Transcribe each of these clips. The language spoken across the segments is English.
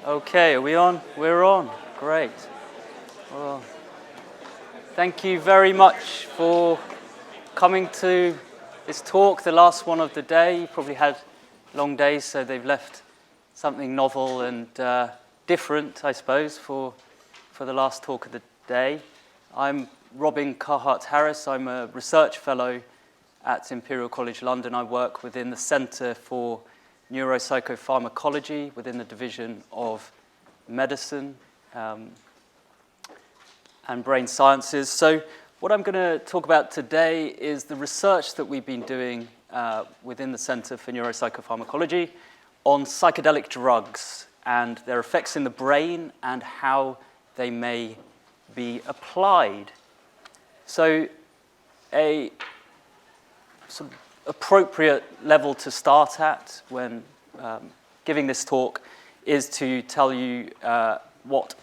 Okay, are we on? We're on. Great. Well, thank you very much for coming to this talk, the last one of the day. You probably had long days, so they've left something novel and different, I suppose, for the last talk of the day. I'm Robin Carhart-Harris. I'm a research fellow at Imperial College London. I work within the Centre for Neuropsychopharmacology within the Division of Medicine and Brain Sciences. So what I'm going to talk about today is the research that we've been doing within the Centre for Neuropsychopharmacology on psychedelic drugs and their effects in the brain and how they may be applied. So a sort of appropriate level to start at when giving this talk is to tell you what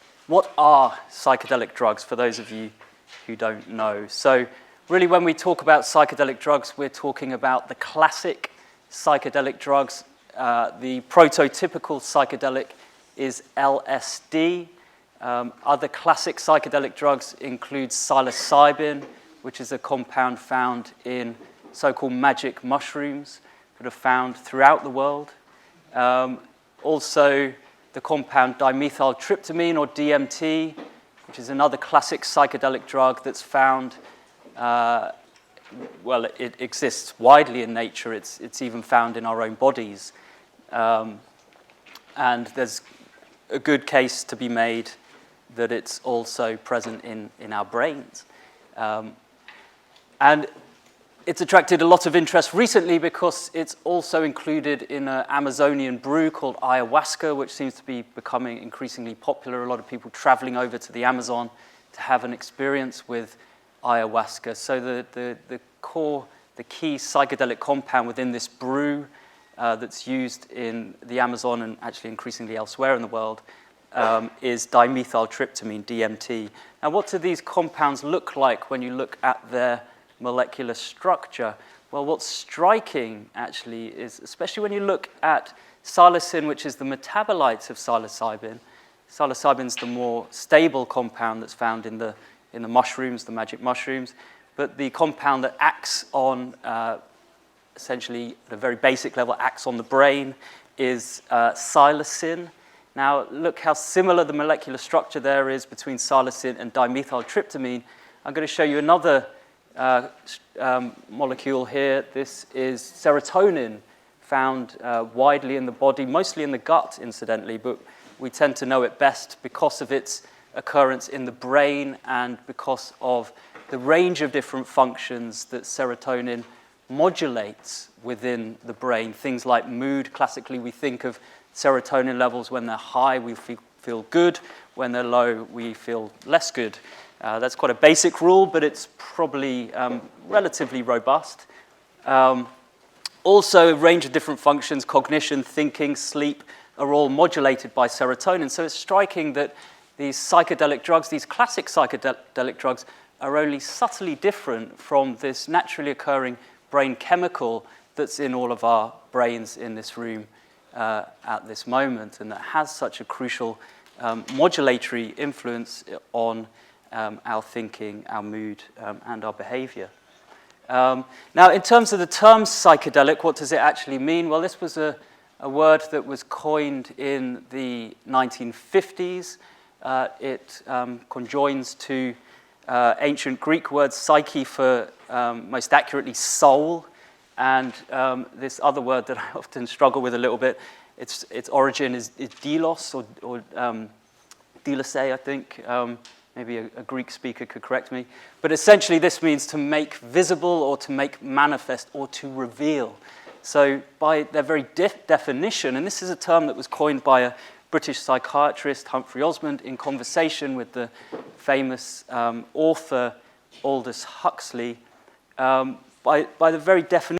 are psychedelic drugs for those of you who don't know. So really when we talk about psychedelic drugs, we're talking about the classic psychedelic drugs. The prototypical psychedelic is LSD. Other classic psychedelic drugs include psilocybin, which is a compound found in so-called magic mushrooms that are found throughout the world. Also, the compound dimethyltryptamine, or DMT, which is another classic psychedelic drug that's found, well, it exists widely in nature. It's even found in our own bodies. And there's a good case to be made that it's also present in our brains. And it's attracted a lot of interest recently because it's also included in an Amazonian brew called ayahuasca, which seems to be becoming increasingly popular. A lot of people traveling over to the Amazon to have an experience with ayahuasca. So the key psychedelic compound within this brew that's used in the Amazon and actually increasingly elsewhere in the world is dimethyltryptamine, DMT. Now, what do these compounds look like when you look at their molecular structure? Well, what's striking actually is, especially when you look at psilocin, which is the metabolite of psilocybin. Psilocybin's the more stable compound that's found in the mushrooms, the magic mushrooms, but the compound that acts on, essentially at a very basic level, acts on the brain is psilocin. Now, look how similar the molecular structure there is between psilocin and dimethyltryptamine. I'm going to show you another molecule here. This is serotonin, found widely in the body, mostly in the gut, incidentally, but we tend to know it best because of its occurrence in the brain and because of the range of different functions that serotonin modulates within the brain. Things like mood. Classically, we think of serotonin levels when they're high, we feel good. When they're low, we feel less good. That's quite a basic rule, but it's probably relatively robust. Also, a range of different functions, cognition, thinking, sleep, are all modulated by serotonin. So it's striking that these psychedelic drugs, these classic psychedelic drugs, are only subtly different from this naturally occurring brain chemical that's in all of our brains in this room at this moment, and that has such a crucial modulatory influence on our thinking, our mood, and our behavior. Now, in terms of the term psychedelic, what does it actually mean? Well, this was a word that was coined in the 1950s. It conjoins to ancient Greek words, psyche for most accurately soul, and this other word that I often struggle with a little bit, its origin is delos or delosei, I think. Maybe a Greek speaker could correct me. But essentially this means to make visible or to make manifest or to reveal. So by their very definition, and this is a term that was coined by a British psychiatrist, Humphrey Osmond, in conversation with the famous author Aldous Huxley, by the very definition,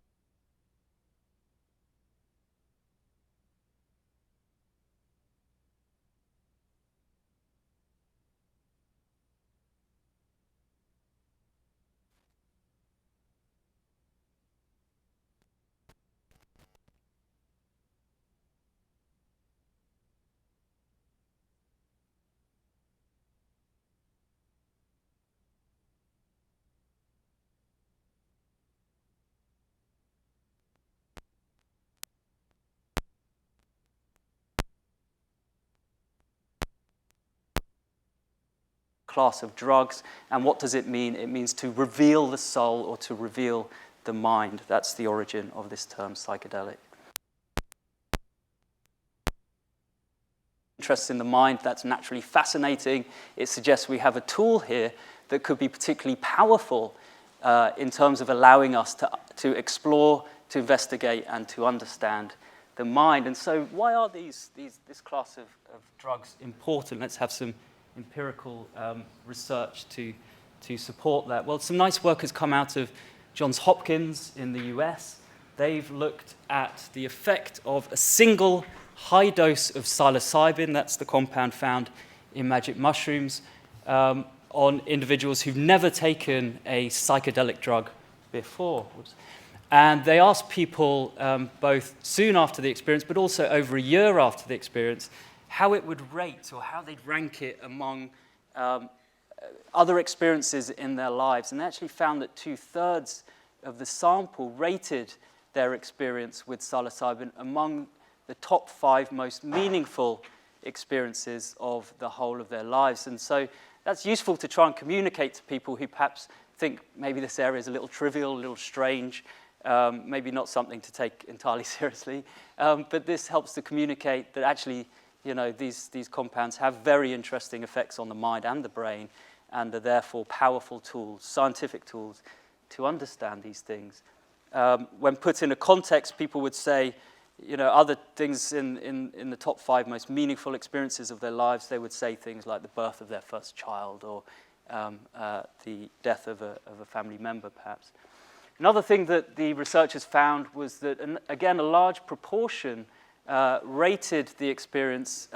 class of drugs. And what does it mean? It means to reveal the soul or to reveal the mind. That's the origin of this term, psychedelic. Interest in the mind, that's naturally fascinating. It suggests we have a tool here that could be particularly powerful in terms of allowing us to explore, to investigate, and to understand the mind. And so why are this class of drugs important? Let's have some empirical research to support that. Well, some nice work has come out of Johns Hopkins in the US. They've looked at the effect of a single high dose of psilocybin, that's the compound found in magic mushrooms, on individuals who've never taken a psychedelic drug before. And they asked people both soon after the experience, but also over a year after the experience, how it would rate or how they'd rank it among other experiences in their lives. And they actually found that 2/3 of the sample rated their experience with psilocybin among the top 5 most meaningful experiences of the whole of their lives. And so that's useful to try and communicate to people who perhaps think maybe this area is a little trivial, a little strange, maybe not something to take entirely seriously. But this helps to communicate that actually, you know, these compounds have very interesting effects on the mind and the brain, and are therefore powerful tools, scientific tools, to understand these things. When put in a context, people would say, you know, other things in the top 5 most meaningful experiences of their lives, they would say things like the birth of their first child or the death of a family member, perhaps. Another thing that the researchers found was that, again, a large proportion rated the experience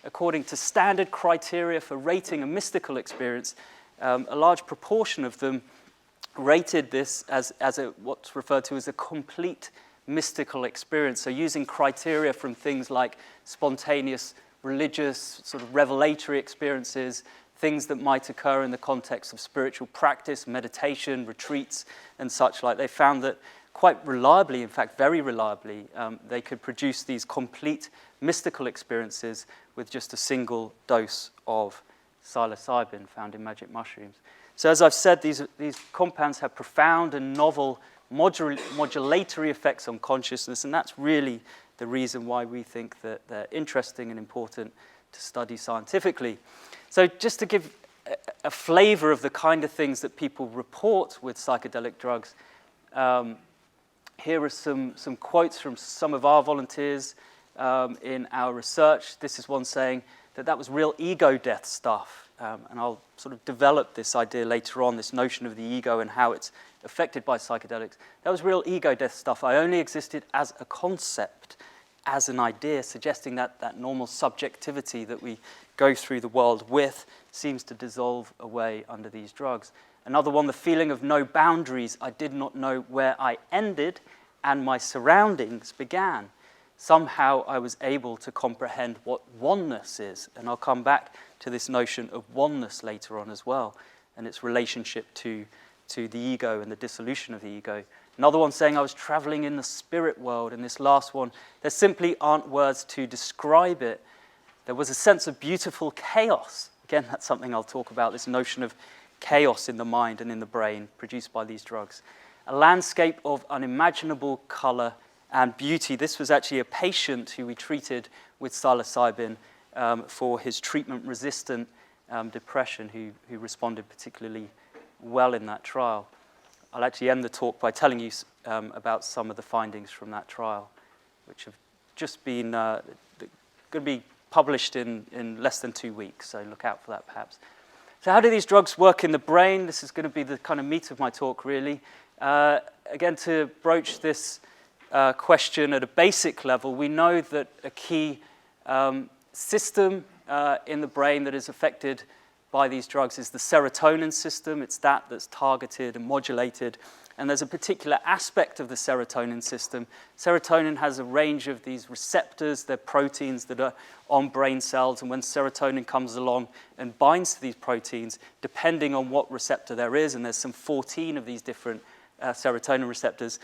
according to standard criteria for rating a mystical experience. A large proportion of them rated this as what's referred to as a complete mystical experience. So using criteria from things like spontaneous religious sort of revelatory experiences, things that might occur in the context of spiritual practice, meditation, retreats, and such like. They found that quite reliably, in fact very reliably, they could produce these complete mystical experiences with just a single dose of psilocybin found in magic mushrooms. So as I've said, these compounds have profound and novel modulatory effects on consciousness, and that's really the reason why we think that they're interesting and important to study scientifically. So just to give a flavor of the kind of things that people report with psychedelic drugs, here are some quotes from some of our volunteers in our research. This is one saying that was real ego death stuff. And I'll sort of develop this idea later on, this notion of the ego and how it's affected by psychedelics. That was real ego death stuff. I only existed as a concept, as an idea, suggesting that normal subjectivity that we go through the world with seems to dissolve away under these drugs. Another one, the feeling of no boundaries. I did not know where I ended and my surroundings began. Somehow I was able to comprehend what oneness is. And I'll come back to this notion of oneness later on as well, and its relationship to the ego and the dissolution of the ego. Another one saying I was traveling in the spirit world. And this last one, there simply aren't words to describe it. There was a sense of beautiful chaos. Again, that's something I'll talk about, this notion of chaos in the mind and in the brain produced by these drugs. A landscape of unimaginable color and beauty. This was actually a patient who we treated with psilocybin for his treatment-resistant depression, who responded particularly well in that trial. I'll actually end the talk by telling you about some of the findings from that trial, which have just been going to be published in less than 2 weeks, so look out for that perhaps. So how do these drugs work in the brain? This is going to be the kind of meat of my talk, really. Again, to broach this question at a basic level, we know that a key system in the brain that is affected by these drugs is the serotonin system. It's that's targeted and modulated. And there's a particular aspect of the serotonin system. Serotonin has a range of these receptors. They're proteins that are on brain cells. And when serotonin comes along and binds to these proteins, depending on what receptor there is, and there's some 14 of these different serotonin receptors,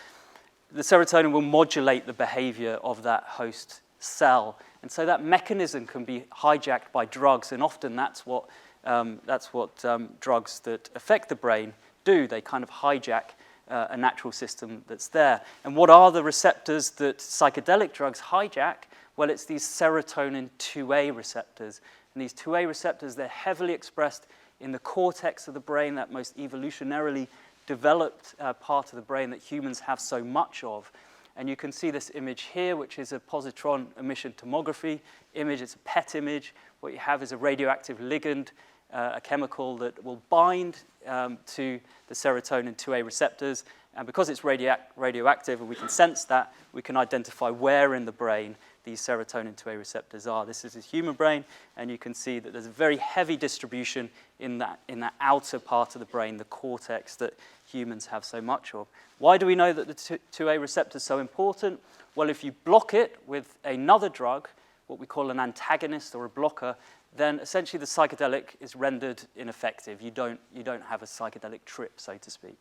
the serotonin will modulate the behavior of that host cell. And so that mechanism can be hijacked by drugs, and often that's what That's what drugs that affect the brain do. They kind of hijack a natural system that's there. And what are the receptors that psychedelic drugs hijack? Well, it's these serotonin 2A receptors. And these 2A receptors, they're heavily expressed in the cortex of the brain, that most evolutionarily developed part of the brain that humans have so much of. And you can see this image here, which is a positron emission tomography image. It's a PET image. What you have is a radioactive ligand, a chemical that will bind to the serotonin 2A receptors. And because it's radioactive and we can sense that, we can identify where in the brain these serotonin 2A receptors are. This is a human brain, and you can see that there's a very heavy distribution in that outer part of the brain, the cortex that humans have so much of. Why do we know that the 2A receptor is so important? Well, if you block it with another drug, what we call an antagonist or a blocker, then essentially the psychedelic is rendered ineffective. You don't have a psychedelic trip, so to speak.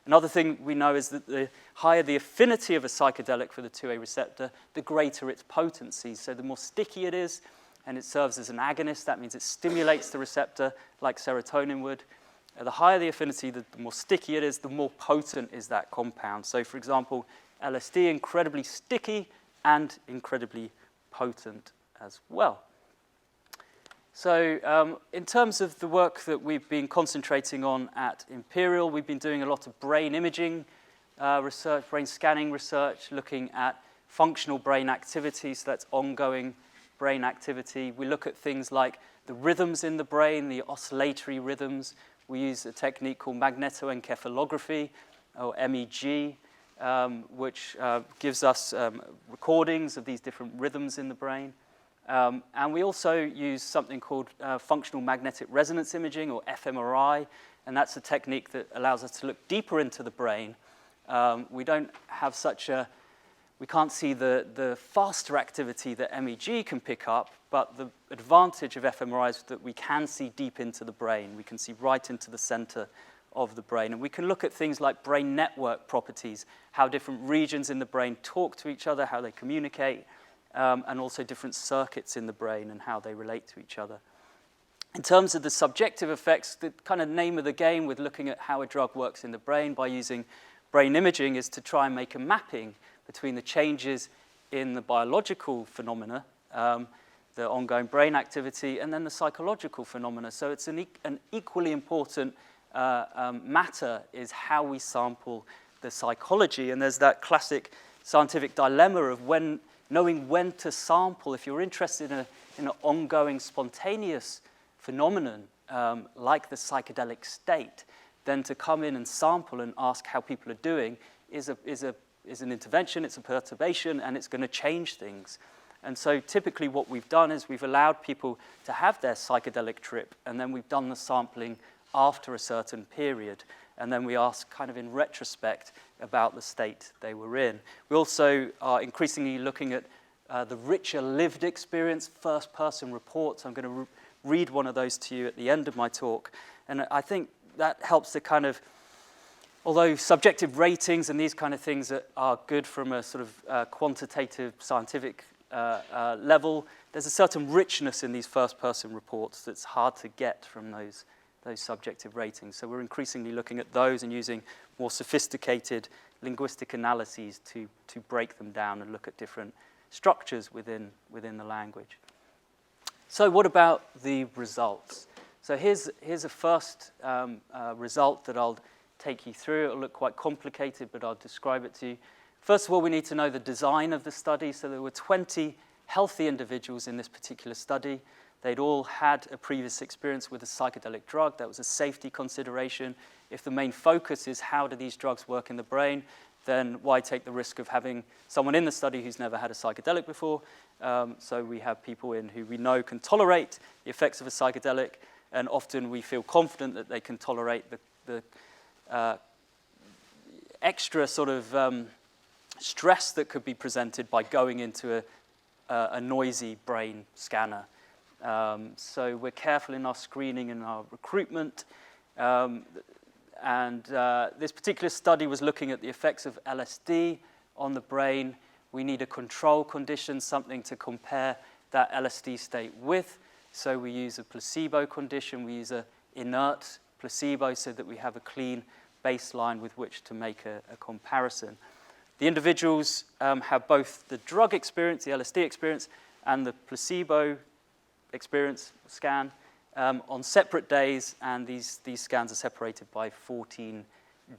Another thing we know is that the higher the affinity of a psychedelic for the 2A receptor, the greater its potency. So the more sticky it is, and it serves as an agonist, that means it stimulates the receptor like serotonin would. The higher the affinity, the more sticky it is, the more potent is that compound. So for example, LSD, incredibly sticky and incredibly potent as well. So in terms of the work that we've been concentrating on at Imperial, we've been doing a lot of brain imaging research, brain scanning research, looking at functional brain activity, so that's ongoing brain activity. We look at things like the rhythms in the brain, the oscillatory rhythms. We use a technique called magnetoencephalography, or MEG, which gives us recordings of these different rhythms in the brain. And we also use something called functional magnetic resonance imaging, or fMRI, and that's a technique that allows us to look deeper into the brain. We don't have we can't see the faster activity that MEG can pick up, but the advantage of fMRI is that we can see deep into the brain. We can see right into the center of the brain, and we can look at things like brain network properties, how different regions in the brain talk to each other, how they communicate, and also different circuits in the brain and how they relate to each other. In terms of the subjective effects, the kind of name of the game with looking at how a drug works in the brain by using brain imaging is to try and make a mapping between the changes in the biological phenomena, the ongoing brain activity, and then the psychological phenomena. So it's an equally important matter is how we sample the psychology. And there's that classic scientific dilemma of knowing when to sample. If you're interested in an ongoing spontaneous phenomenon like the psychedelic state, then to come in and sample and ask how people are doing is an intervention, it's a perturbation, and it's going to change things. And so typically what we've done is we've allowed people to have their psychedelic trip, and then we've done the sampling after a certain period. And then we ask kind of in retrospect about the state they were in. We also are increasingly looking at the richer lived experience, first-person reports. I'm going to read one of those to you at the end of my talk. And I think that helps to kind of, although subjective ratings and these kind of things are good from a sort of quantitative scientific level, there's a certain richness in these first-person reports that's hard to get from those subjective ratings. So we're increasingly looking at those and using more sophisticated linguistic analyses to break them down and look at different structures within the language. So what about the results? So here's a first result that I'll take you through. It'll look quite complicated, but I'll describe it to you. First of all, we need to know the design of the study. So there were 20 healthy individuals in this particular study. They'd all had a previous experience with a psychedelic drug. That was a safety consideration. If the main focus is how do these drugs work in the brain, then why take the risk of having someone in the study who's never had a psychedelic before? So we have people in who we know can tolerate the effects of a psychedelic, and often we feel confident that they can tolerate the extra sort of stress that could be presented by going into a noisy brain scanner. So we're careful in our screening and our recruitment. This particular study was looking at the effects of LSD on the brain. We need a control condition, something to compare that LSD state with. So we use a placebo condition, we use an inert placebo so that we have a clean baseline with which to make a comparison. The individuals have both the drug experience, the LSD experience, and the placebo experience scan on separate days, and these scans are separated by 14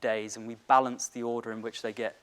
days, and we balance the order in which they get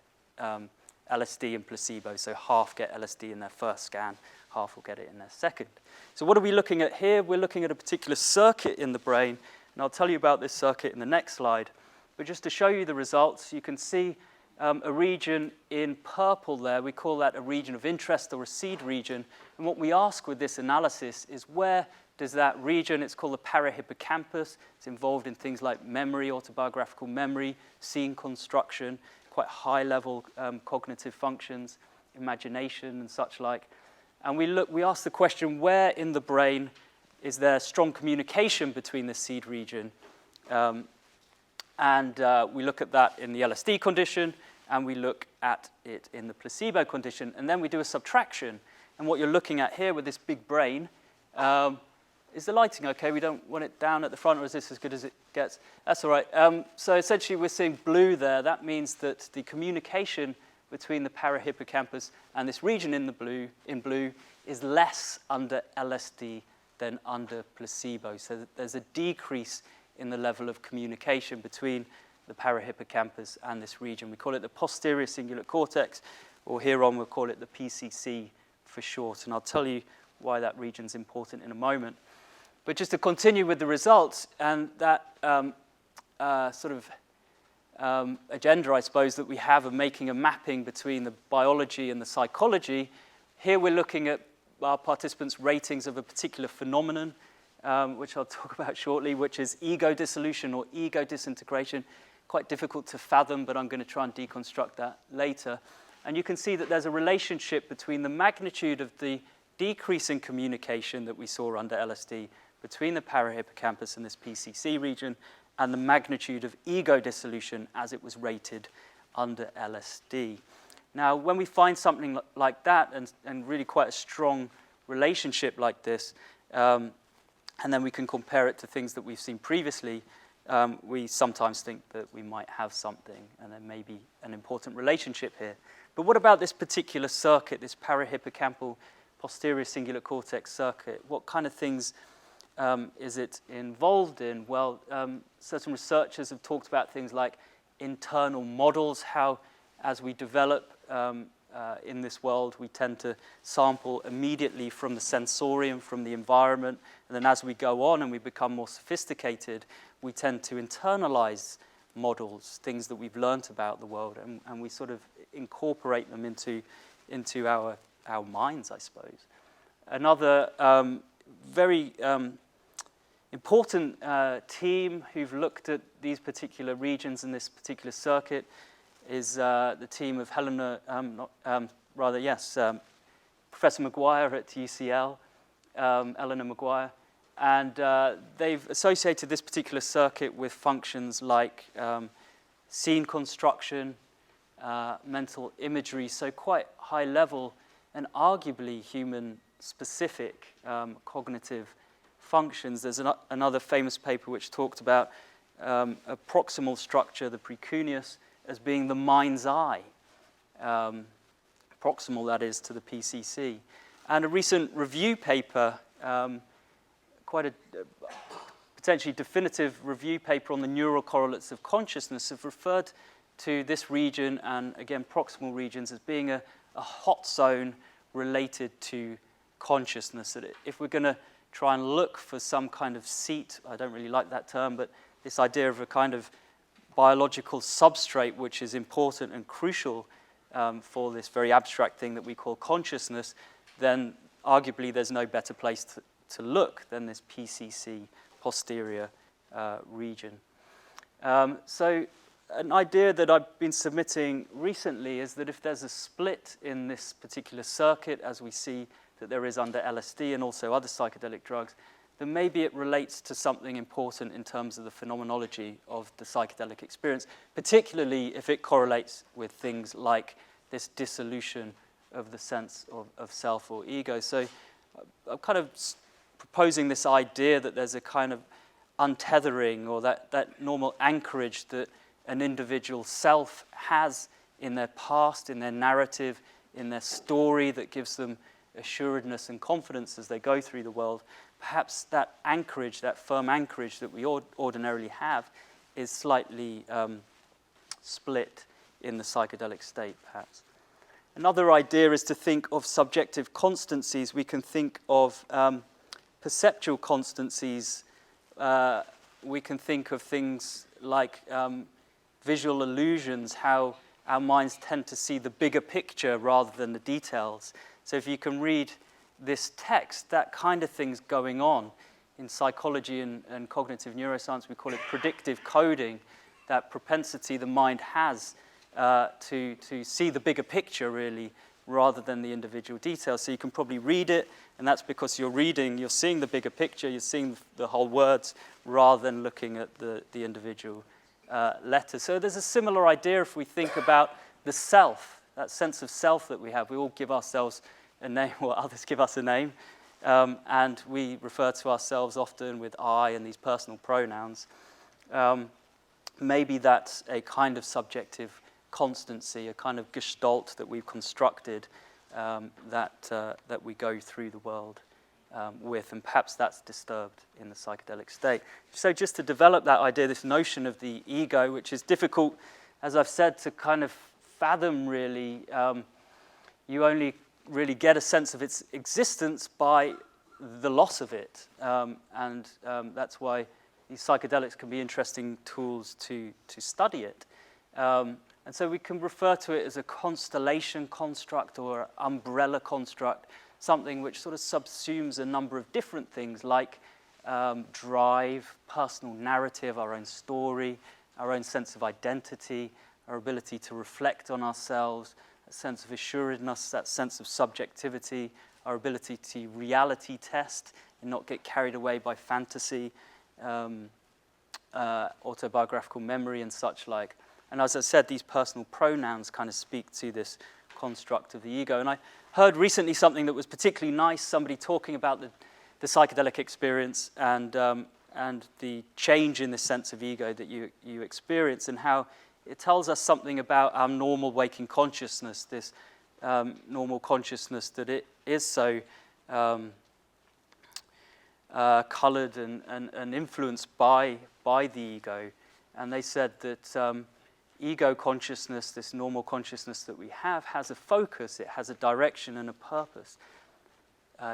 LSD and placebo. So half get LSD in their first scan, half will get it in their second. So what are we looking at here? We're looking at a particular circuit in the brain, and I'll tell you about this circuit in the next slide. But just to show you the results, you can see a region in purple there. We call that a region of interest or a seed region. And what we ask with this analysis is where does that region, it's called the parahippocampus. It's involved in things like memory, autobiographical memory, scene construction, quite high-level cognitive functions, imagination and such like. And we ask the question, where in the brain is there strong communication between the seed region? We look at that in the LSD condition, and we look at it in the placebo condition, and then we do a subtraction. And what you're looking at here with this big brain, is the lighting okay? We don't want it down at the front, or is this as good as it gets? That's all right. So essentially we're seeing blue there. That means that the communication between the parahippocampus and this region in blue is less under LSD than under placebo. So there's a decrease in the level of communication between the parahippocampus and this region. We call it the posterior cingulate cortex, or here on we'll call it the PCC for short, and I'll tell you why that region's important in a moment. But just to continue with the results, and that agenda, I suppose, that we have of making a mapping between the biology and the psychology, here we're looking at our participants' ratings of a particular phenomenon, which I'll talk about shortly, which is ego dissolution or ego disintegration. Quite difficult to fathom, but I'm going to try and deconstruct that later. And you can see that there's a relationship between the magnitude of the decrease in communication that we saw under LSD between the parahippocampus and this PCC region and the magnitude of ego dissolution as it was rated under LSD. Now, when we find something like that and really quite a strong relationship like this, and then we can compare it to things that we've seen previously, we sometimes think that we might have something, and there may be an important relationship here. But what about this particular circuit, this parahippocampal posterior cingulate cortex circuit? What kind of things is it involved in? Well, certain researchers have talked about things like internal models, how as we develop in this world, we tend to sample immediately from the sensorium, from the environment, and then as we go on and we become more sophisticated, we tend to internalize models, things that we've learnt about the world, and we sort of incorporate them into our minds, I suppose. Another very important team who've looked at these particular regions in this particular circuit is the team of Professor Maguire at UCL, Eleanor Maguire, and they've associated this particular circuit with functions like scene construction, mental imagery, so quite high level and arguably human-specific cognitive functions. There's another famous paper which talked about a proximal structure, the precuneus, as being the mind's eye, proximal, that is, to the PCC. And a recent review paper, quite a potentially definitive review paper on the neural correlates of consciousness, have referred to this region and, again, proximal regions as being a hot zone related to consciousness. That if we're going to try and look for some kind of seat, I don't really like that term, but this idea of a kind of biological substrate which is important and crucial for this very abstract thing that we call consciousness, then arguably there's no better place to look than this PCC posterior region. So an idea that I've been submitting recently is that if there's a split in this particular circuit, as we see that there is under LSD and also other psychedelic drugs, then maybe it relates to something important in terms of the phenomenology of the psychedelic experience, particularly if it correlates with things like this dissolution of the sense of self or ego. So I've kind of proposing this idea that there's a kind of untethering, or that normal anchorage that an individual self has in their past, in their narrative, in their story, that gives them assuredness and confidence as they go through the world. Perhaps that anchorage, that firm anchorage that we ordinarily have, is slightly split in the psychedelic state, perhaps. Another idea is to think of subjective constancies. We can think of perceptual constancies. We can think of things like visual illusions, how our minds tend to see the bigger picture rather than the details. So if you can read this text, that kind of thing's going on. In psychology and cognitive neuroscience, we call it predictive coding, that propensity the mind has to see the bigger picture, really, rather than the individual details. So you can probably read it, and that's because you're seeing the bigger picture, you're seeing the whole words, rather than looking at the individual letters. So there's a similar idea if we think about the self, that sense of self that we have. We all give ourselves a name, or others give us a name, and we refer to ourselves often with I and these personal pronouns. Maybe that's a kind of subjective constancy, a kind of gestalt that we've constructed that we go through the world with, and perhaps that's disturbed in the psychedelic state. So just to develop that idea, this notion of the ego, which is difficult, as I've said, to kind of fathom, really. You only really get a sense of its existence by the loss of it, and that's why these psychedelics can be interesting tools to study it. And so we can refer to it as a constellation construct or an umbrella construct, something which sort of subsumes a number of different things like drive, personal narrative, our own story, our own sense of identity, our ability to reflect on ourselves, a sense of assuredness, that sense of subjectivity, our ability to reality test and not get carried away by fantasy, autobiographical memory and such like. And as I said, these personal pronouns kind of speak to this construct of the ego. And I heard recently something that was particularly nice, somebody talking about the psychedelic experience and the change in the sense of ego that you experience, and how it tells us something about our normal waking consciousness, this normal consciousness that it is so colored and influenced by the ego. And they said that ego consciousness, this normal consciousness that we have, has a focus, it has a direction and a purpose.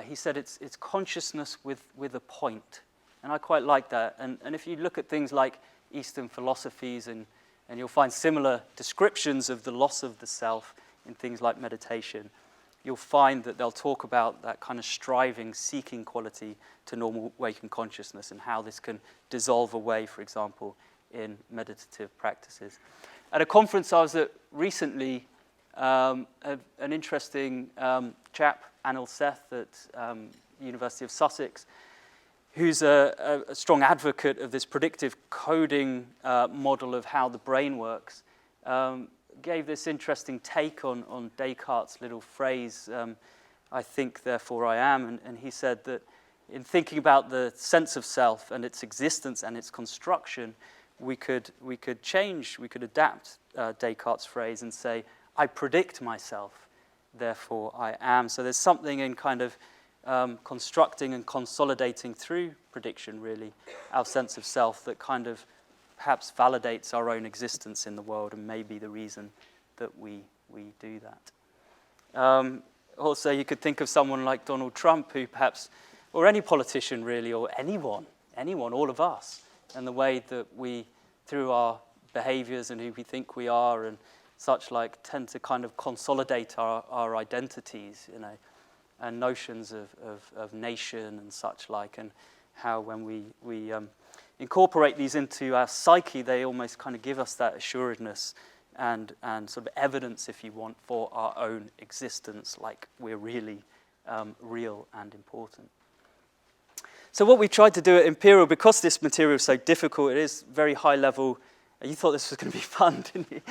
He said it's consciousness with a point. And I quite like that. And if you look at things like Eastern philosophies, and you'll find similar descriptions of the loss of the self in things like meditation, you'll find that they'll talk about that kind of striving, seeking quality to normal waking consciousness and how this can dissolve away, for example, in meditative practices. At a conference I was at recently, an interesting chap, Anil Seth at University of Sussex, who's a strong advocate of this predictive coding model of how the brain works, gave this interesting take on Descartes' little phrase, I think, therefore I am. And he said that in thinking about the sense of self and its existence and its construction, we could adapt Descartes' phrase and say, I predict myself, therefore I am. So there's something in kind of constructing and consolidating through prediction, really, our sense of self that kind of perhaps validates our own existence in the world and may be the reason that we do that. Also, you could think of someone like Donald Trump, who perhaps, or any politician really, or anyone, all of us, and the way that we, through our behaviors and who we think we are and such like, tend to kind of consolidate our identities, you know, and notions of nation and such like, and how when we incorporate these into our psyche, they almost kind of give us that assuredness and sort of evidence, if you want, for our own existence, like we're really real and important. So what we tried to do at Imperial, because this material is so difficult, it is very high level. You thought this was going to be fun, didn't you?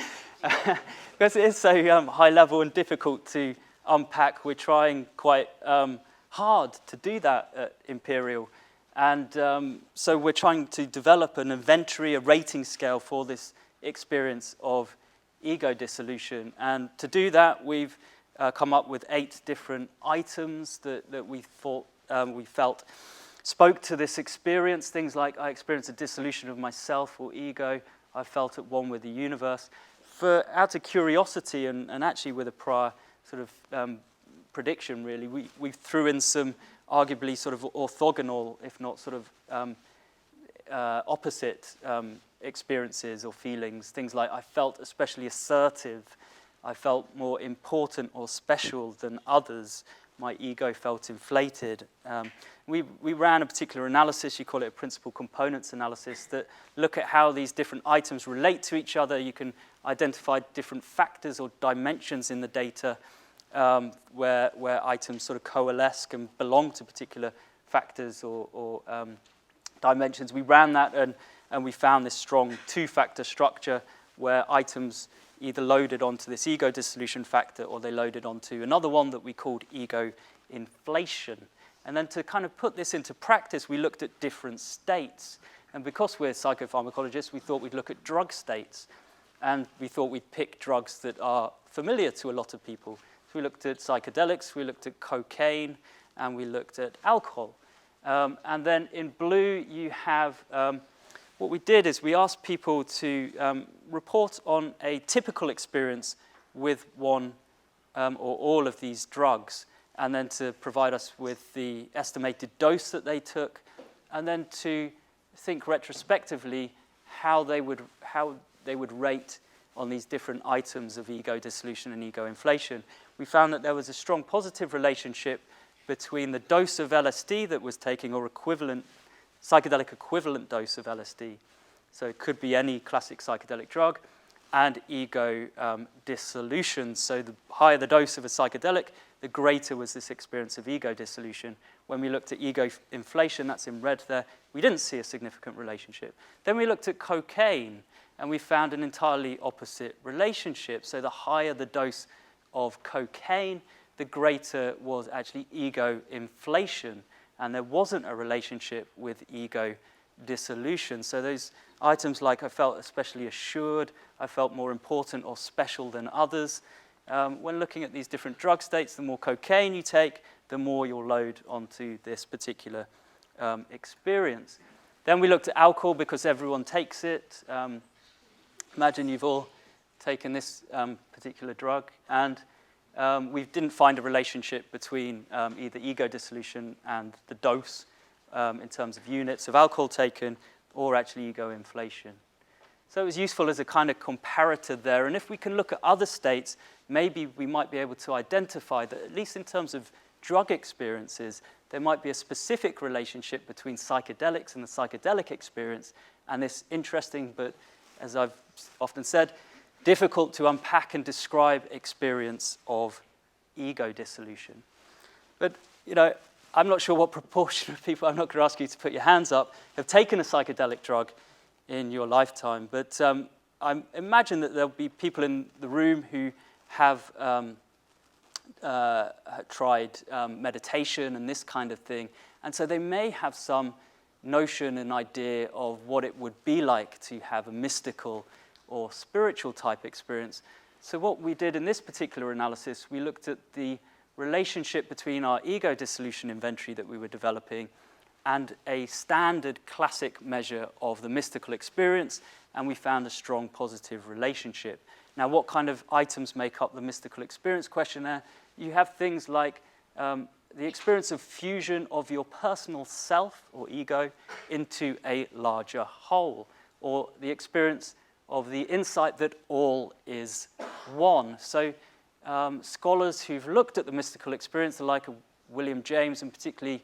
Because it is so high level and difficult to unpack, we're trying quite hard to do that at Imperial. And so we're trying to develop an inventory, a rating scale for this experience of ego dissolution. And to do that, we've come up with 8 different items that we felt spoke to this experience. Things like, I experienced a dissolution of myself or ego. I felt at one with the universe. Out of curiosity and actually with a prior sort of prediction, really, we threw in some arguably sort of orthogonal, if not sort of opposite experiences or feelings. Things like I felt especially assertive, I felt more important or special than others, my ego felt inflated. We ran a particular analysis, you call it a principal components analysis, that look at how these different items relate to each other. You can identify different factors or dimensions in the data where items sort of coalesce and belong to particular factors or dimensions. We ran that and we found this strong 2-factor structure where items either loaded onto this ego dissolution factor or they loaded onto another one that we called ego inflation. And then to kind of put this into practice, we looked at different states. And because we're psychopharmacologists, we thought we'd look at drug states. And we thought we'd pick drugs that are familiar to a lot of people. So we looked at psychedelics, we looked at cocaine, and we looked at alcohol. And then in blue, you have, what we did is we asked people to report on a typical experience with one or all of these drugs, and then to provide us with the estimated dose that they took, and then to think retrospectively how they would rate on these different items of ego dissolution and ego inflation. We found that there was a strong positive relationship between the dose of LSD that was taking, or equivalent, psychedelic equivalent dose of LSD, so it could be any classic psychedelic drug, and ego dissolution. So the higher the dose of a psychedelic, the greater was this experience of ego dissolution. When we looked at ego inflation, that's in red there, we didn't see a significant relationship. Then we looked at cocaine, and we found an entirely opposite relationship. So the higher the dose of cocaine, the greater was actually ego inflation, and there wasn't a relationship with ego dissolution. So those items like I felt especially assured, I felt more important or special than others. When looking at these different drug states, the more cocaine you take, the more you'll load onto this particular experience. Then we looked at alcohol because everyone takes it. Imagine you've all taken this particular drug, and we didn't find a relationship between either ego dissolution and the dose in terms of units of alcohol taken, or actually ego inflation. So it was useful as a kind of comparator there. And if we can look at other states, maybe we might be able to identify that, at least in terms of drug experiences, there might be a specific relationship between psychedelics and the psychedelic experience, and this interesting, but as I've often said, difficult to unpack and describe experience of ego dissolution. But, you know, I'm not sure what proportion of people, I'm not going to ask you to put your hands up, have taken a psychedelic drug in your lifetime. But I imagine that there'll be people in the room who have tried meditation and this kind of thing. And so they may have some notion and idea of what it would be like to have a mystical or spiritual type experience. So what we did in this particular analysis, we looked at the relationship between our ego dissolution inventory that we were developing and a standard classic measure of the mystical experience, and we found a strong positive relationship. Now, what kind of items make up the mystical experience questionnaire? You have things like the experience of fusion of your personal self or ego into a larger whole, or the experience of the insight that all is one. So scholars who've looked at the mystical experience, the like of William James and particularly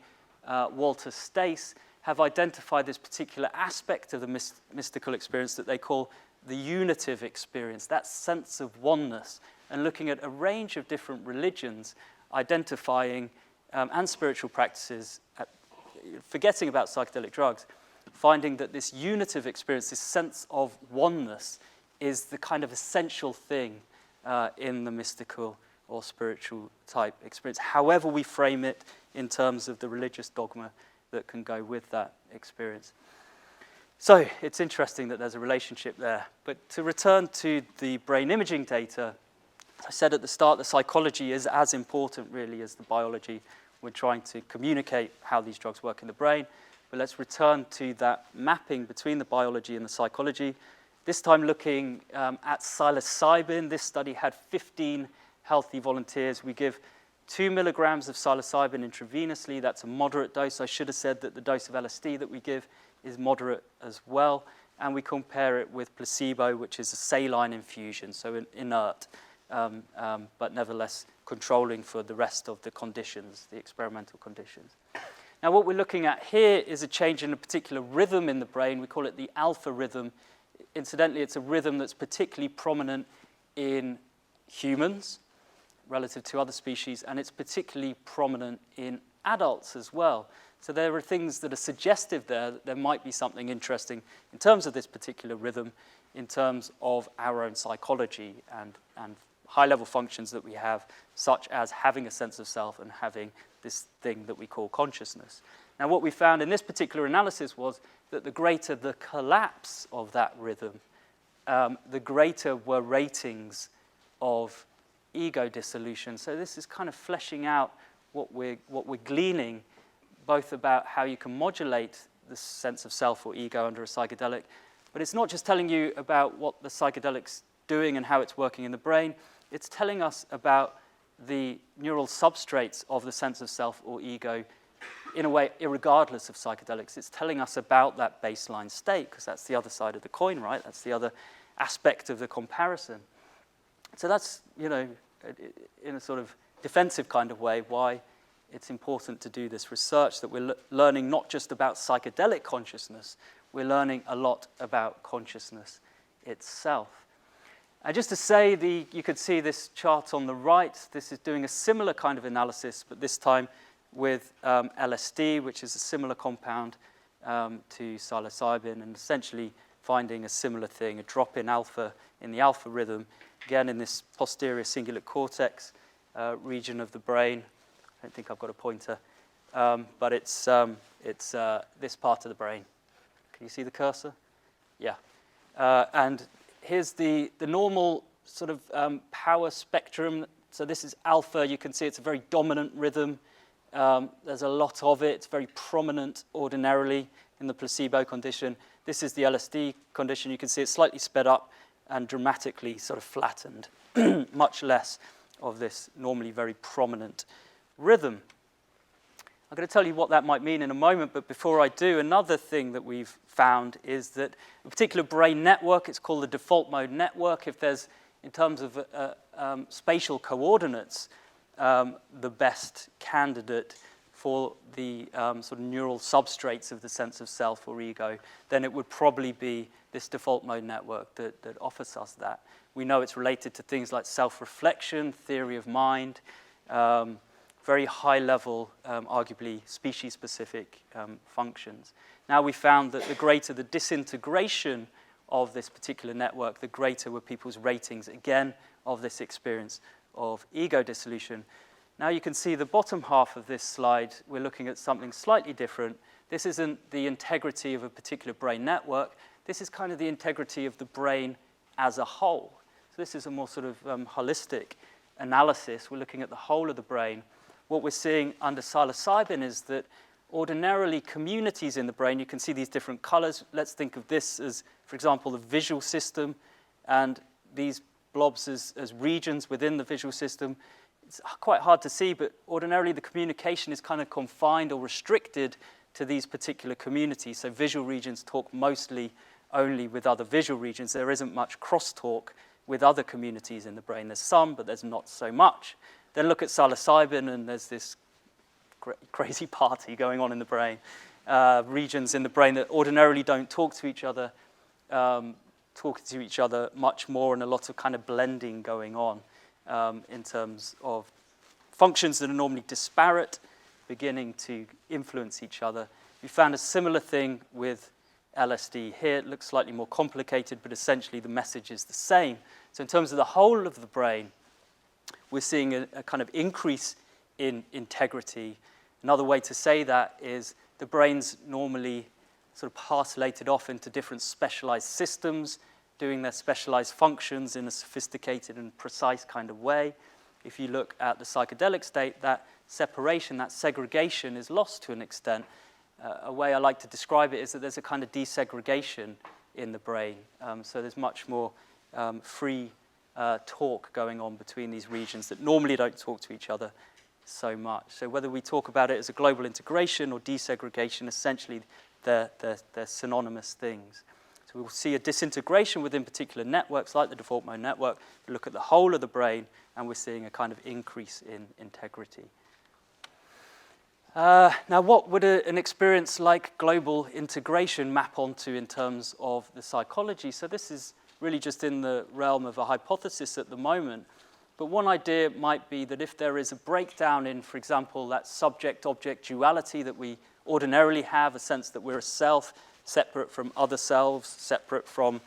Walter Stace, have identified this particular aspect of the mystical experience that they call the unitive experience, that sense of oneness, and looking at a range of different religions, identifying and spiritual practices, forgetting about psychedelic drugs, finding that this unitive experience, this sense of oneness, is the kind of essential thing in the mystical or spiritual type experience, however we frame it in terms of the religious dogma that can go with that experience. So it's interesting that there's a relationship there. But to return to the brain imaging data, as I said at the start, the psychology is as important really as the biology. We're trying to communicate how these drugs work in the brain. But let's return to that mapping between the biology and the psychology. This time looking at psilocybin. This study had 15 healthy volunteers. We give 2 milligrams of psilocybin intravenously. That's a moderate dose. I should have said that the dose of LSD that we give is moderate as well. And we compare it with placebo, which is a saline infusion, so inert, but nevertheless controlling for the rest of the conditions, the experimental conditions. Now, what we're looking at here is a change in a particular rhythm in the brain. We call it the alpha rhythm. Incidentally, it's a rhythm that's particularly prominent in humans relative to other species, and it's particularly prominent in adults as well. So there are things that are suggestive there that there might be something interesting in terms of this particular rhythm, in terms of our own psychology and high-level functions that we have, such as having a sense of self and having this thing that we call consciousness. Now, what we found in this particular analysis was that the greater the collapse of that rhythm, the greater were ratings of ego dissolution. So this is kind of fleshing out what we're gleaning, both about how you can modulate the sense of self or ego under a psychedelic, but it's not just telling you about what the psychedelic's doing and how it's working in the brain. It's telling us about the neural substrates of the sense of self or ego in a way, irregardless of psychedelics. It's telling us about that baseline state, because that's the other side of the coin, right? That's the other aspect of the comparison. So that's, in a sort of defensive kind of way, why it's important to do this research, that we're learning not just about psychedelic consciousness, we're learning a lot about consciousness itself. And just to say, you could see this chart on the right. This is doing a similar kind of analysis, but this time with LSD, which is a similar compound to psilocybin, and essentially finding a similar thing, a drop in alpha, in the alpha rhythm, again in this posterior cingulate cortex region of the brain. I don't think I've got a pointer, but it's this part of the brain. Can you see the cursor? Yeah. And here's the normal sort of power spectrum. So this is alpha. You can see it's a very dominant rhythm. There's a lot of it. It's very prominent ordinarily in the placebo condition. This is the LSD condition. You can see it's slightly sped up and dramatically sort of flattened. Much less of this normally very prominent rhythm. I'm going to tell you what that might mean in a moment, but before I do, another thing that we've found is that a particular brain network, it's called the default mode network. If there's, in terms of spatial coordinates, the best candidate for the sort of neural substrates of the sense of self or ego, then it would probably be this default mode network that offers us that. We know it's related to things like self-reflection, theory of mind, very high-level, arguably species-specific functions. Now we found that the greater the disintegration of this particular network, the greater were people's ratings, again, of this experience of ego dissolution. Now you can see the bottom half of this slide, we're looking at something slightly different. This isn't the integrity of a particular brain network. This is kind of the integrity of the brain as a whole. So this is a more sort of holistic analysis. We're looking at the whole of the brain. What we're seeing under psilocybin is that ordinarily communities in the brain, you can see these different colors. Let's think of this as, for example, the visual system, and these blobs as regions within the visual system. It's quite hard to see, but ordinarily the communication is kind of confined or restricted to these particular communities. So visual regions talk mostly only with other visual regions. There isn't much crosstalk with other communities in the brain. There's some, but there's not so much. Then look at psilocybin, and there's this crazy party going on in the brain. Regions in the brain that ordinarily don't talk to each other, talk to each other much more, and a lot of kind of blending going on in terms of functions that are normally disparate, beginning to influence each other. We found a similar thing with LSD here. It looks slightly more complicated, but essentially the message is the same. So in terms of the whole of the brain, we're seeing a kind of increase in integrity. Another way to say that is the brain's normally sort of parcellated off into different specialized systems, doing their specialized functions in a sophisticated and precise kind of way. If you look at the psychedelic state, that separation, that segregation is lost to an extent. A way I like to describe it is that there's a kind of desegregation in the brain. So there's much more free talk going on between these regions that normally don't talk to each other so much. So whether we talk about it as a global integration or desegregation, essentially they're synonymous things. So we'll see a disintegration within particular networks like the default mode network. We look at the whole of the brain, and we're seeing a kind of increase in integrity. Now, what would an experience like global integration map onto in terms of the psychology? So this is really just in the realm of a hypothesis at the moment. But one idea might be that if there is a breakdown in, for example, that subject-object duality that we ordinarily have, a sense that we're a self, separate from other selves, separate from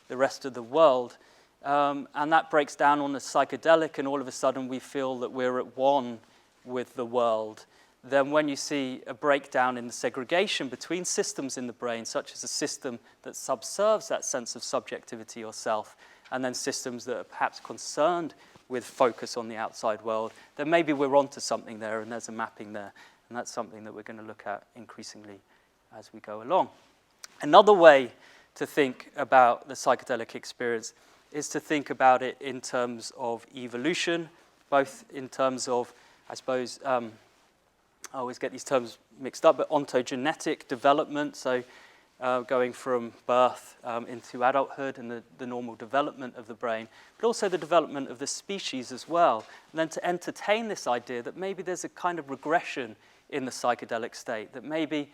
the rest of the world, and that breaks down on a psychedelic, and all of a sudden we feel that we're at one with the world, then when you see a breakdown in the segregation between systems in the brain, such as a system that subserves that sense of subjectivity or self, and then systems that are perhaps concerned with focus on the outside world, then maybe we're onto something there, and there's a mapping there. And that's something that we're going to look at increasingly as we go along. Another way to think about the psychedelic experience is to think about it in terms of evolution, both in terms of, I suppose, I always get these terms mixed up, but ontogenetic development, so going from birth into adulthood and the normal development of the brain, but also the development of the species as well. And then to entertain this idea that maybe there's a kind of regression in the psychedelic state, that maybe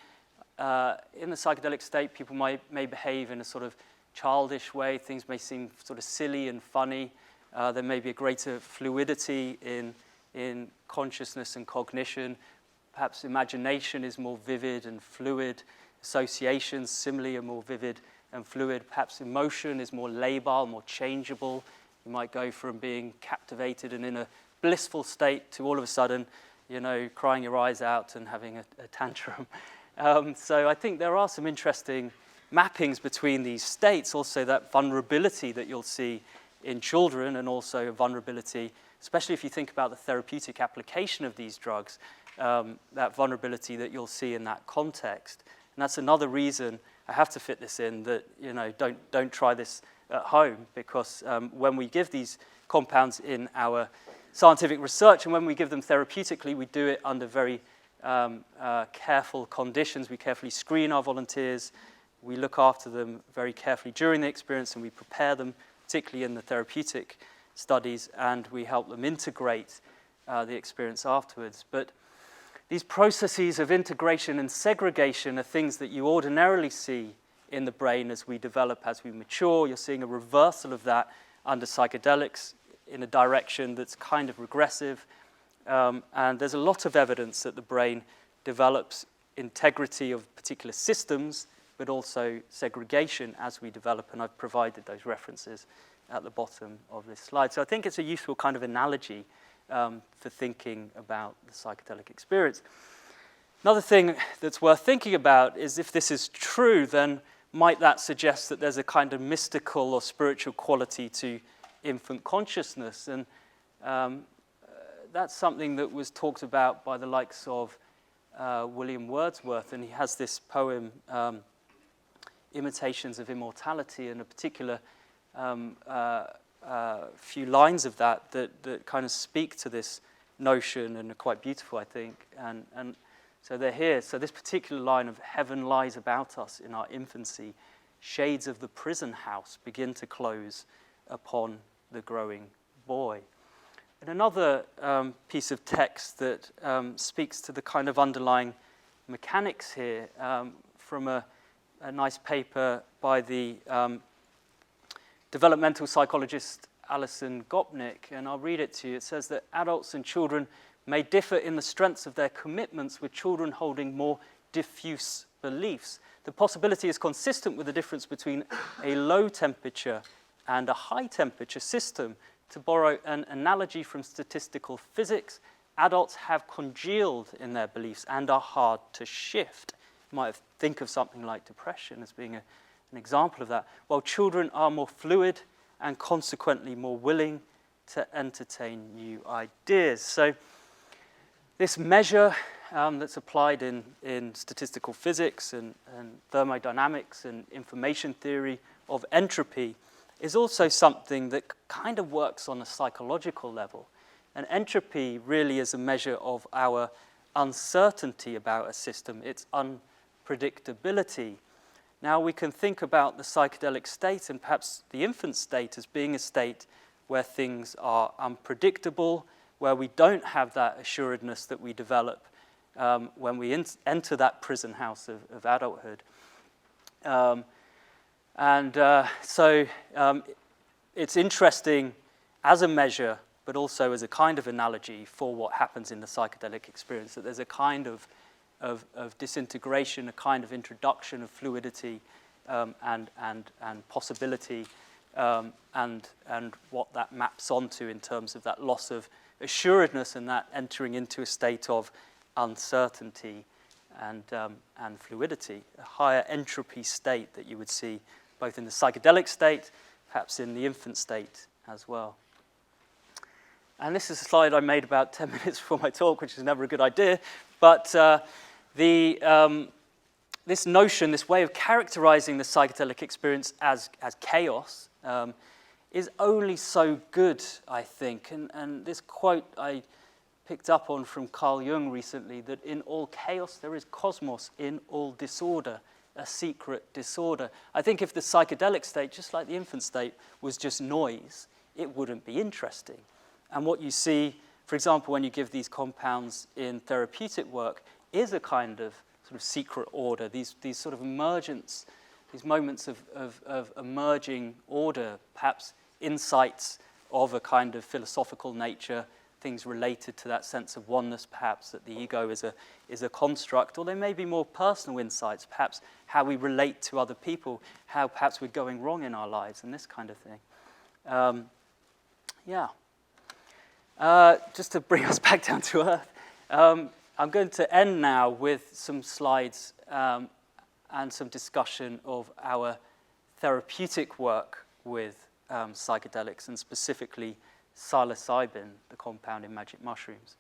in the psychedelic state people may behave in a sort of childish way, things may seem sort of silly and funny, there may be a greater fluidity in consciousness and cognition, perhaps imagination is more vivid and fluid, associations similarly are more vivid and fluid, perhaps emotion is more labile, more changeable. You might go from being captivated and in a blissful state to all of a sudden, crying your eyes out and having a tantrum. So I think there are some interesting mappings between these states, also that vulnerability that you'll see in children, and also a vulnerability, especially if you think about the therapeutic application of these drugs, that vulnerability that you'll see in that context. And that's another reason I have to fit this in, that don't try this at home, because when we give these compounds in our scientific research and when we give them therapeutically, we do it under very careful conditions. We carefully screen our volunteers, we look after them very carefully during the experience, and we prepare them, particularly in the therapeutic studies, and we help them integrate the experience afterwards. But these processes of integration and segregation are things that you ordinarily see in the brain as we develop, as we mature. You're seeing a reversal of that under psychedelics in a direction that's kind of regressive. And there's a lot of evidence that the brain develops integrity of particular systems, but also segregation as we develop, and I've provided those references at the bottom of this slide. So I think it's a useful kind of analogy for thinking about the psychedelic experience. Another thing that's worth thinking about is, if this is true, then might that suggest that there's a kind of mystical or spiritual quality to infant consciousness? And that's something that was talked about by the likes of William Wordsworth, and he has this poem, Imitations of Immortality, and a particular few lines of that kind of speak to this notion and are quite beautiful, I think. And so they're here. So this particular line of "Heaven lies about us in our infancy, shades of the prison house begin to close upon the growing boy." And another piece of text that speaks to the kind of underlying mechanics here, from a nice paper by the developmental psychologist Alison Gopnik, and I'll read it to you. It says that adults and children may differ in the strengths of their commitments, with children holding more diffuse beliefs. The possibility is consistent with the difference between a low temperature and a high temperature system. to borrow an analogy from statistical physics, adults have congealed in their beliefs and are hard to shift. You might think of something like depression as being an example of that, while children are more fluid and consequently more willing to entertain new ideas. So this measure that's applied in statistical physics and thermodynamics and information theory of entropy is also something that kind of works on a psychological level. And entropy really is a measure of our uncertainty about a system, its unpredictability. Now we can think about the psychedelic state and perhaps the infant state as being a state where things are unpredictable, where we don't have that assuredness that we develop when we enter that prison house of adulthood. So it's interesting as a measure, but also as a kind of analogy for what happens in the psychedelic experience, that there's a kind of disintegration, a kind of introduction of fluidity and possibility, and what that maps onto in terms of that loss of assuredness and that entering into a state of uncertainty and fluidity, a higher entropy state that you would see both in the psychedelic state, perhaps in the infant state as well. And this is a slide I made about 10 minutes before my talk, which is never a good idea, but this notion, this way of characterizing the psychedelic experience as chaos is only so good, I think. And this quote I picked up on from Carl Jung recently, that in all chaos there is cosmos, in all disorder, a secret disorder. I think if the psychedelic state, just like the infant state, was just noise, it wouldn't be interesting. And what you see, for example, when you give these compounds in therapeutic work, is a kind of sort of secret order, these sort of emergence, these moments of emerging order, perhaps insights of a kind of philosophical nature, things related to that sense of oneness, perhaps that the ego is a construct, or there may be more personal insights, perhaps how we relate to other people, how perhaps we're going wrong in our lives, and this kind of thing. Just to bring us back down to earth, I'm going to end now with some slides and some discussion of our therapeutic work with psychedelics, and specifically psilocybin, the compound in magic mushrooms.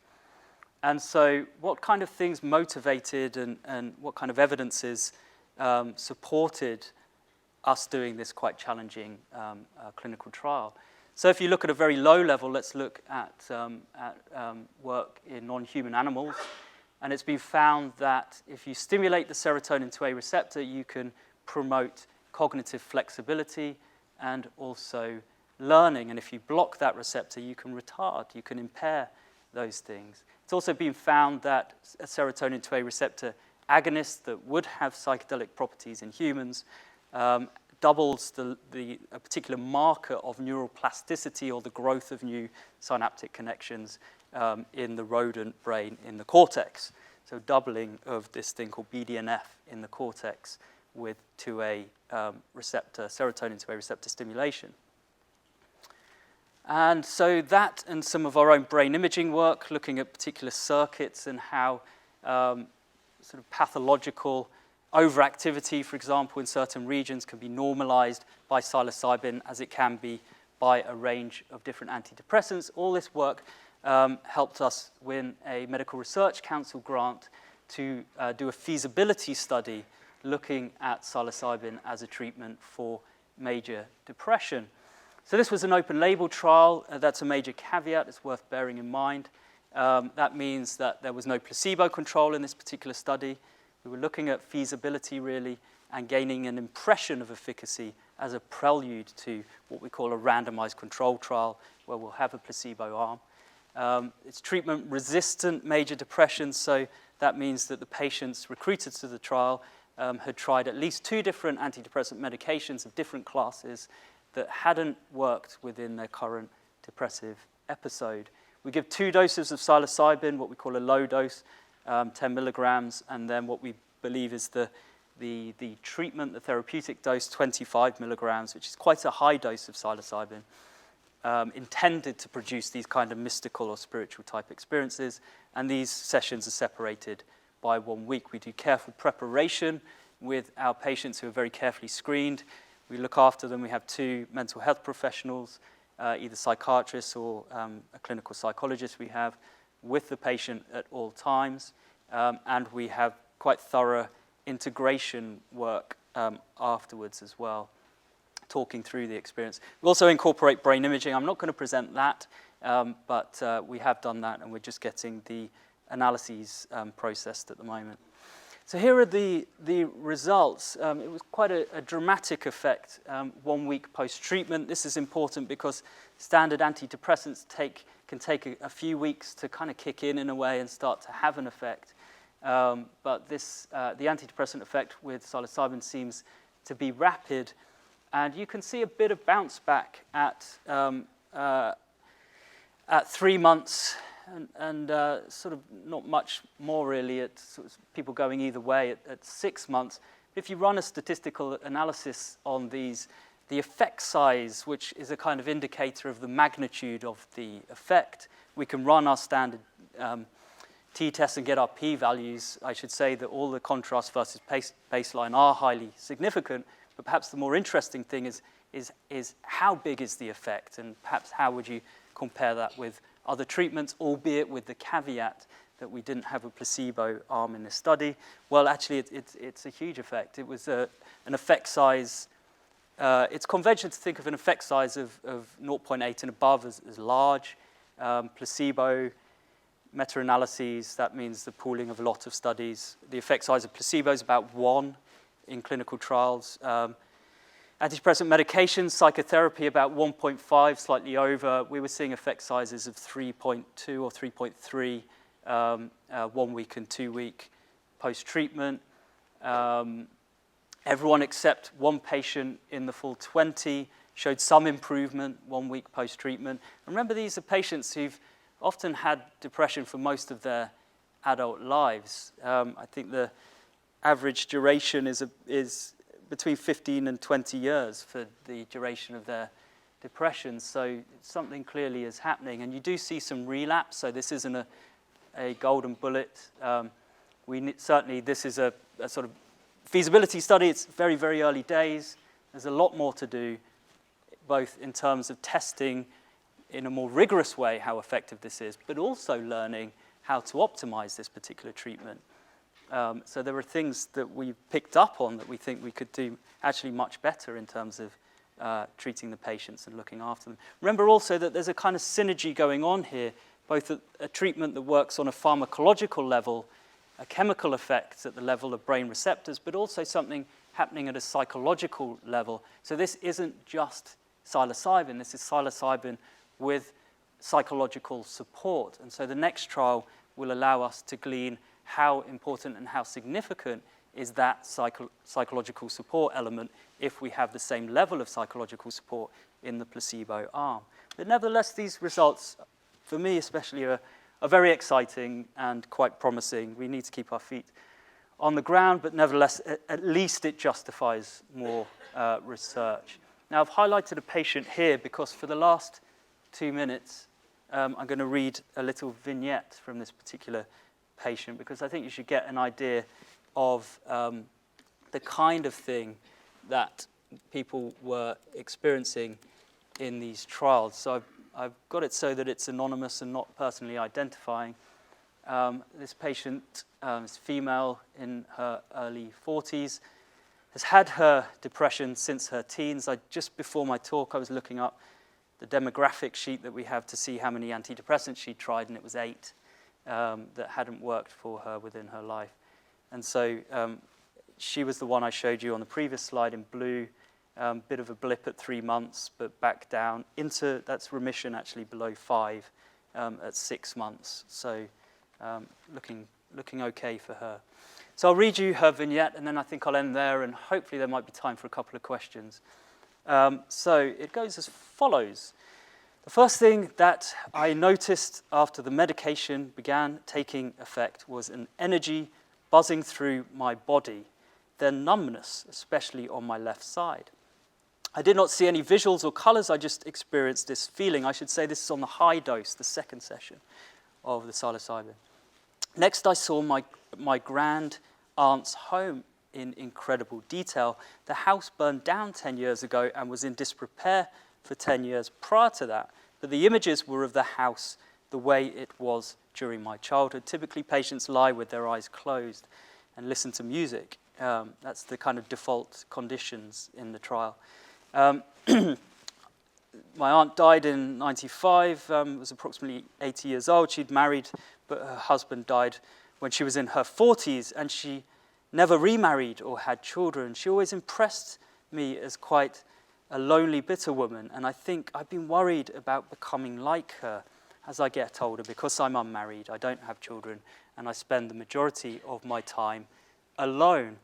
And so what kind of things motivated and what kind of evidences supported us doing this quite challenging clinical trial? So if you look at a very low level, let's look at work in non-human animals. And it's been found that if you stimulate the serotonin 2A receptor, you can promote cognitive flexibility and also learning. And if you block that receptor, you can retard, you can impair those things. It's also been found that a serotonin 2A receptor agonist that would have psychedelic properties in humans doubles a particular marker of neural plasticity, or the growth of new synaptic connections in the rodent brain in the cortex. So doubling of this thing called BDNF in the cortex with 2A receptor, serotonin 2A receptor stimulation. And so that and some of our own brain imaging work, looking at particular circuits and how sort of pathological overactivity, for example, in certain regions can be normalized by psilocybin, as it can be by a range of different antidepressants. All this work helped us win a Medical Research Council grant to do a feasibility study looking at psilocybin as a treatment for major depression. So this was an open label trial. That's a major caveat. It's worth bearing in mind. That means that there was no placebo control in this particular study. We were looking at feasibility, really, and gaining an impression of efficacy as a prelude to what we call a randomized control trial, where we'll have a placebo arm. It's treatment-resistant major depression, so that means that the patients recruited to the trial had tried at least 2 different antidepressant medications of different classes that hadn't worked within their current depressive episode. We give 2 doses of psilocybin, what we call a low dose, 10 milligrams, and then what we believe is the treatment, the therapeutic dose, 25 milligrams, which is quite a high dose of psilocybin. intended to produce these kind of mystical or spiritual type experiences, and these sessions are separated by 1 week. We do careful preparation with our patients who are very carefully screened. We look after them. We have 2 mental health professionals, either psychiatrists or a clinical psychologist we have with the patient at all times, and we have quite thorough integration work afterwards as well, talking through the experience. We also incorporate brain imaging. I'm not going to present that, but we have done that, and we're just getting the analyses processed at the moment. So here are the results. It was quite a dramatic effect 1 week post-treatment. This is important because standard antidepressants can take a few weeks to kind of kick in a way and start to have an effect. But the antidepressant effect with psilocybin seems to be rapid, and you can see a bit of bounce back at 3 months, and sort of not much more really at sort of people going either way at 6 months. If you run a statistical analysis on these, the effect size, which is a kind of indicator of the magnitude of the effect, we can run our standard t-tests and get our p-values. I should say that all the contrast versus baseline are highly significant, but perhaps the more interesting thing is how big is the effect, and perhaps how would you compare that with other treatments, albeit with the caveat that we didn't have a placebo arm in this study. Well, actually, it's a huge effect. It was an effect size. It's conventional to think of an effect size of 0.8 and above as large. Placebo, meta-analyses, that means the pooling of a lot of studies. The effect size of placebo is about 1 in clinical trials. Antidepressant medications, psychotherapy, about 1.5, slightly over. We were seeing effect sizes of 3.2 or 3.3, 1 week and 2 week post-treatment. Everyone except 1 patient in the full 20 showed some improvement 1 week post-treatment. Remember, these are patients who've often had depression for most of their adult lives. I think the average duration is between 15 and 20 years for the duration of their depression. So something clearly is happening. And you do see some relapse, so this isn't a golden bullet. Certainly, this is a sort of feasibility study. It's very, very early days. There's a lot more to do, both in terms of testing in a more rigorous way how effective this is, but also learning how to optimize this particular treatment. So there are things that we've picked up on that we think we could do actually much better in terms of treating the patients and looking after them. Remember also that there's a kind of synergy going on here, both a treatment that works on a pharmacological level, a chemical effect at the level of brain receptors, but also something happening at a psychological level. So this isn't just psilocybin, this is psilocybin with psychological support. And so the next trial will allow us to glean how important and how significant is that psychological support element if we have the same level of psychological support in the placebo arm. But nevertheless, these results, for me especially, are very exciting and quite promising. We need to keep our feet on the ground, but nevertheless, at least it justifies more research. Now, I've highlighted a patient here because for the last 2 minutes, I'm going to read a little vignette from this particular patient, because I think you should get an idea of the kind of thing that people were experiencing in these trials. So I've got it so that it's anonymous and not personally identifying. This patient is female in her early 40s, has had her depression since her teens. Just before my talk, I was looking up the demographic sheet that we have to see how many antidepressants she tried, and it was 8 that hadn't worked for her within her life. And so she was the one I showed you on the previous slide in blue, bit of a blip at 3 months, but back down into, that's remission actually below 5 at 6 months. So looking okay for her. So I'll read you her vignette, and then I think I'll end there, and hopefully there might be time for a couple of questions. So it goes as follows. The first thing that I noticed after the medication began taking effect was an energy buzzing through my body, then numbness, especially on my left side. I did not see any visuals or colors, I just experienced this feeling. I should say this is on the high dose, the second session of the psilocybin. Next, I saw my grand aunt's home in incredible detail. The house burned down 10 years ago and was in disrepair for 10 years prior to that. But the images were of the house the way it was during my childhood. Typically, patients lie with their eyes closed and listen to music. That's the kind of default conditions in the trial. My aunt died in 95, was approximately 80 years old. She'd married, but her husband died when she was in her 40s, and she never remarried or had children. She always impressed me as quite a lonely, bitter woman, and I think I've been worried about becoming like her as I get older. Because I'm unmarried, I don't have children, and I spend the majority of my time alone.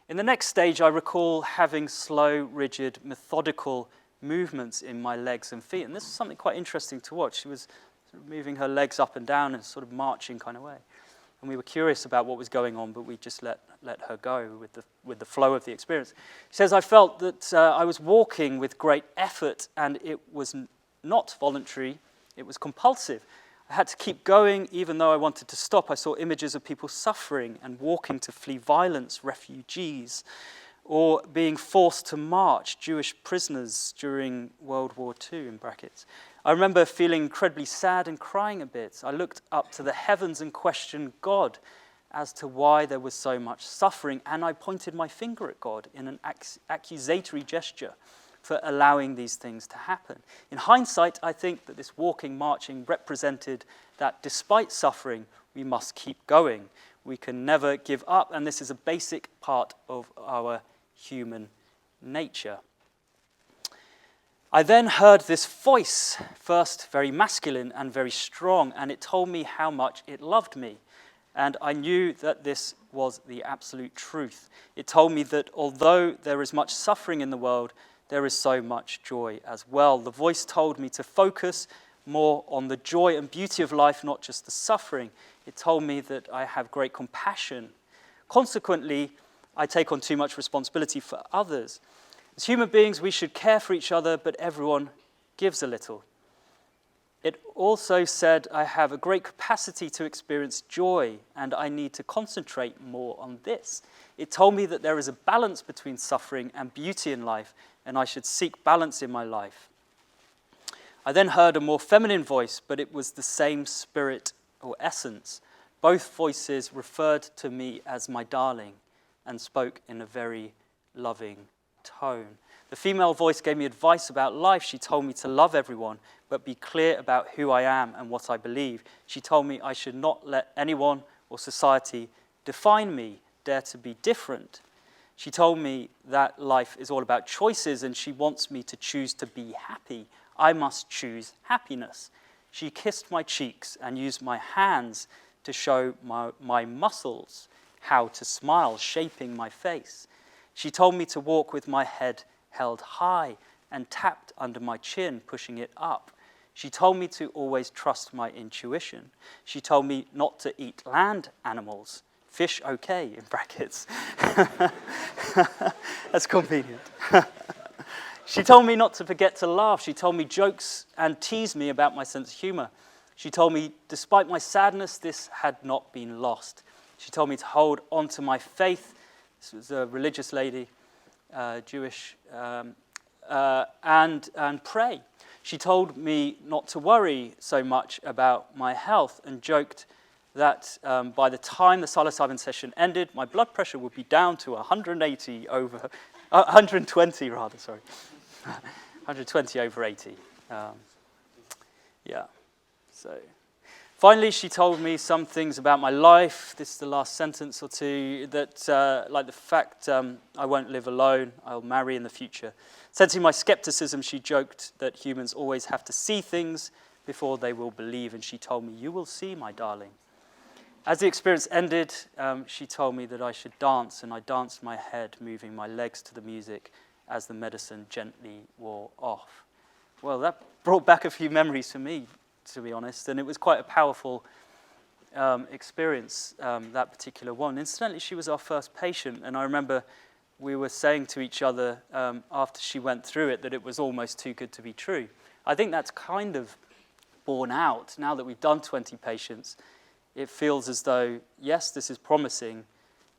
In the next stage, I recall having slow, rigid, methodical movements in my legs and feet, and this was something quite interesting to watch. She was sort of moving her legs up and down in a sort of marching kind of way. And we were curious about what was going on, but we just let her go with the flow of the experience. She says, I felt that I was walking with great effort, and it was not voluntary, it was compulsive. I had to keep going even though I wanted to stop. I saw images of people suffering and walking to flee violence, refugees, or being forced to march, Jewish prisoners during World War II, in brackets. I remember feeling incredibly sad and crying a bit. I looked up to the heavens and questioned God as to why there was so much suffering, and I pointed my finger at God in an accusatory gesture for allowing these things to happen. In hindsight, I think that this walking, marching represented that despite suffering, we must keep going. We can never give up, and this is a basic part of our human nature. I then heard this voice, first very masculine and very strong, and it told me how much it loved me. And I knew that this was the absolute truth. It told me that although there is much suffering in the world, there is so much joy as well. The voice told me to focus more on the joy and beauty of life, not just the suffering. It told me that I have great compassion. Consequently, I take on too much responsibility for others. As human beings, we should care for each other, but everyone gives a little. It also said I have a great capacity to experience joy, and I need to concentrate more on this. It told me that there is a balance between suffering and beauty in life, and I should seek balance in my life. I then heard a more feminine voice, but it was the same spirit or essence. Both voices referred to me as my darling and spoke in a very loving tone. The female voice gave me advice about life. She told me to love everyone, but be clear about who I am and what I believe. She told me I should not let anyone or society define me, dare to be different. She told me that life is all about choices, and she wants me to choose to be happy. I must choose happiness. She kissed my cheeks and used my hands to show my muscles how to smile, shaping my face. She told me to walk with my head held high and tapped under my chin, pushing it up. She told me to always trust my intuition. She told me not to eat land animals. Fish okay, in brackets. That's convenient. She told me not to forget to laugh. She told me jokes and teased me about my sense of humor. She told me, despite my sadness, this had not been lost. She told me to hold on to my faith. This was a religious lady, Jewish, and pray. She told me not to worry so much about my health and joked that by the time the psilocybin session ended, my blood pressure would be down to 120 over 80. So finally, she told me some things about my life. This is the last sentence or two, that like the fact I won't live alone, I'll marry in the future. Sensing my skepticism, she joked that humans always have to see things before they will believe, and she told me, you will see, my darling. As the experience ended, she told me that I should dance, and I danced my head, moving my legs to the music as the medicine gently wore off. Well, that brought back a few memories for me, to be honest, and it was quite a powerful experience, that particular one. Incidentally, she was our first patient, and I remember we were saying to each other after she went through it that it was almost too good to be true. I think that's kind of borne out. Now that we've done 20 patients, it feels as though, yes, this is promising,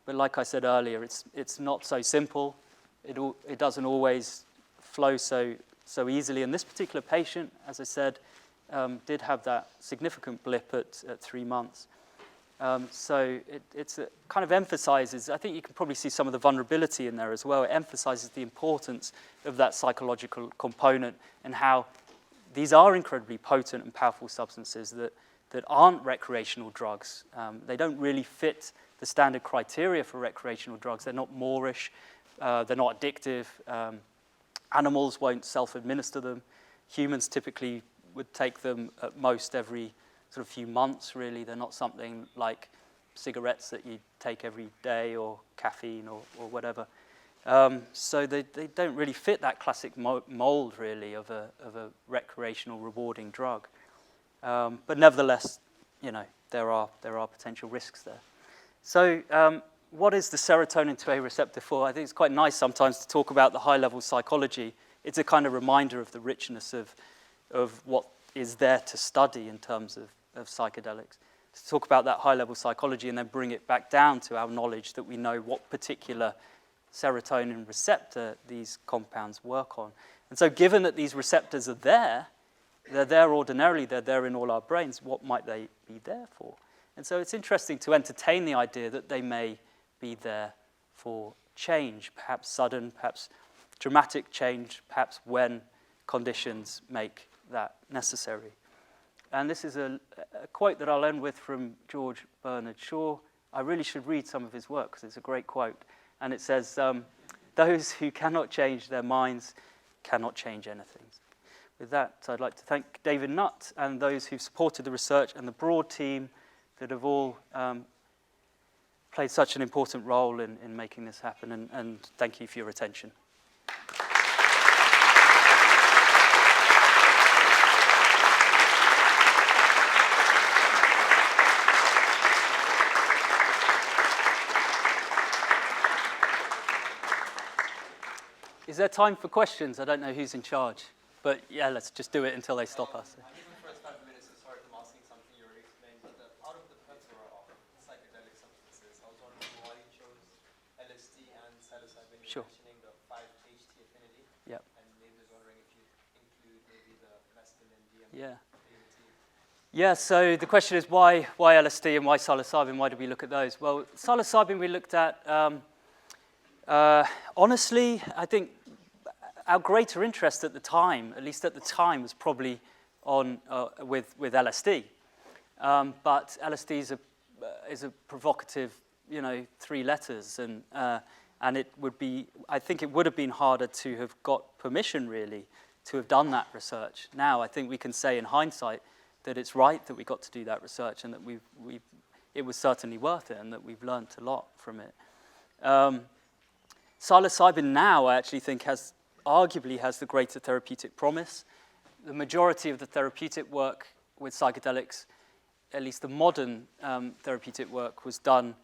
but like I said earlier, it's not so simple. It doesn't always flow so easily. And this particular patient, as I said, did have that significant blip at 3 months. So it kind of emphasizes, I think you can probably see some of the vulnerability in there as well. It emphasizes the importance of that psychological component and how these are incredibly potent and powerful substances that aren't recreational drugs. They don't really fit the standard criteria for recreational drugs. They're not Moorish, they're not addictive. Animals won't self-administer them. Humans typically would take them at most every sort of few months, really. They're not something like cigarettes that you take every day or caffeine or whatever. So they don't really fit that classic mold, really, of a recreational rewarding drug. But nevertheless, there are potential risks there. So what is the serotonin 2A receptor for? I think it's quite nice sometimes to talk about the high-level psychology. It's a kind of reminder of the richness of what is there to study in terms of psychedelics. To talk about that high-level psychology and then bring it back down to our knowledge that we know what particular serotonin receptor these compounds work on. And so given that these receptors are there, they're there ordinarily, they're there in all our brains, what might they be there for? And so it's interesting to entertain the idea that they may be there for change, perhaps sudden, perhaps dramatic change, perhaps when conditions make that necessary. And this is a quote that I'll end with from George Bernard Shaw. I really should read some of his work because it's a great quote. And it says, those who cannot change their minds cannot change anything. With that, I'd like to thank David Nutt and those who've supported the research and the broad team that have all played such an important role in making this happen. And thank you for your attention. Is there time for questions? I don't know who's in charge. But yeah, let's just do it until they stop us. I think the first 5 minutes, sorry if I'm asking something you already explained, but out of the plethora of psychedelic substances, I was wondering why you chose LSD and psilocybin. You were mentioning the 5-HT affinity. Yep. And maybe I was wondering if you include maybe the mescaline, DMT. Yeah. Yeah, so the question is why LSD and why psilocybin? Why did we look at those? Well, psilocybin we looked at, honestly, I think our greater interest at the time, at least at the time, was probably on with LSD. But LSD is a provocative, 3 letters, and it would be. I think it would have been harder to have got permission really to have done that research. Now I think we can say in hindsight that it's right that we got to do that research and that it was certainly worth it and that we've learned a lot from it. Psilocybin now I actually think arguably has the greater therapeutic promise. The majority of the therapeutic work with psychedelics, at least the modern therapeutic work, was done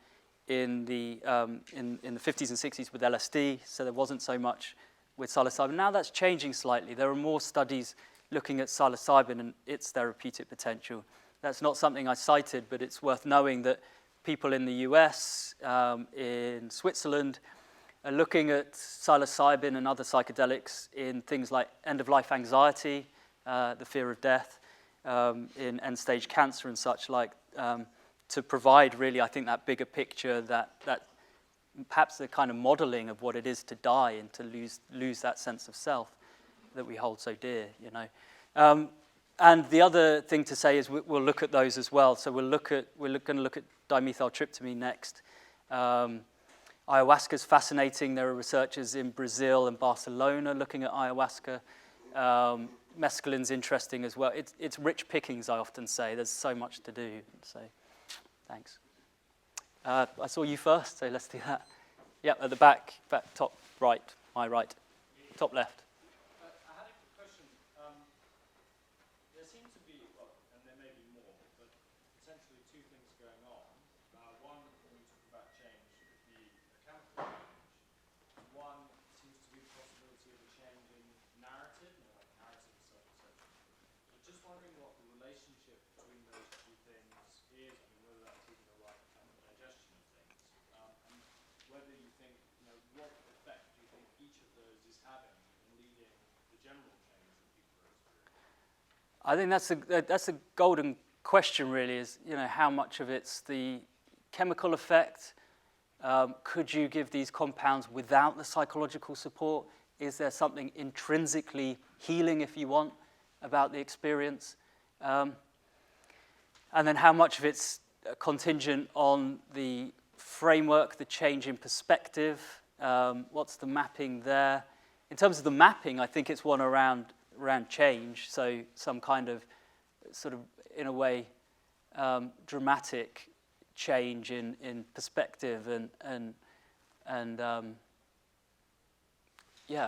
in the 50s and 60s with LSD, so there wasn't so much with psilocybin. Now that's changing slightly. There are more studies looking at psilocybin and its therapeutic potential. That's not something I cited, but it's worth knowing that people in the US, in Switzerland, are looking at psilocybin and other psychedelics in things like end-of-life anxiety, the fear of death, in end-stage cancer and such like, to provide really, I think, that bigger picture, that perhaps the kind of modeling of what it is to die and to lose that sense of self that we hold so dear, And the other thing to say is we'll look at those as well. So we're going to look at dimethyltryptamine next. Ayahuasca is fascinating. There are researchers in Brazil and Barcelona looking at ayahuasca. Mescaline's interesting as well. It's rich pickings, I often say. There's so much to do. So, thanks. I saw you first, so let's do that. Yeah, at the back top right, my right, top left. I had a question. There seems to be, well, and there may be more, but essentially 2 things going on. One, when we talk about change, could be a chemical change. wondering what the relationship between those two things is. I mean, whether that's even the right kind of digestion of things, and whether you think, what effect do you think each of those is having in leading the general change that people are experiencing? I think that's a golden question, really, is, how much of it's the chemical effect. Could you give these compounds without the psychological support? Is there something intrinsically healing, if you want, about the experience? And then how much of it's contingent on the framework, the change in perspective? What's the mapping there? In terms of the mapping, I think it's one around change, so some kind of sort of, in a way, dramatic change in perspective and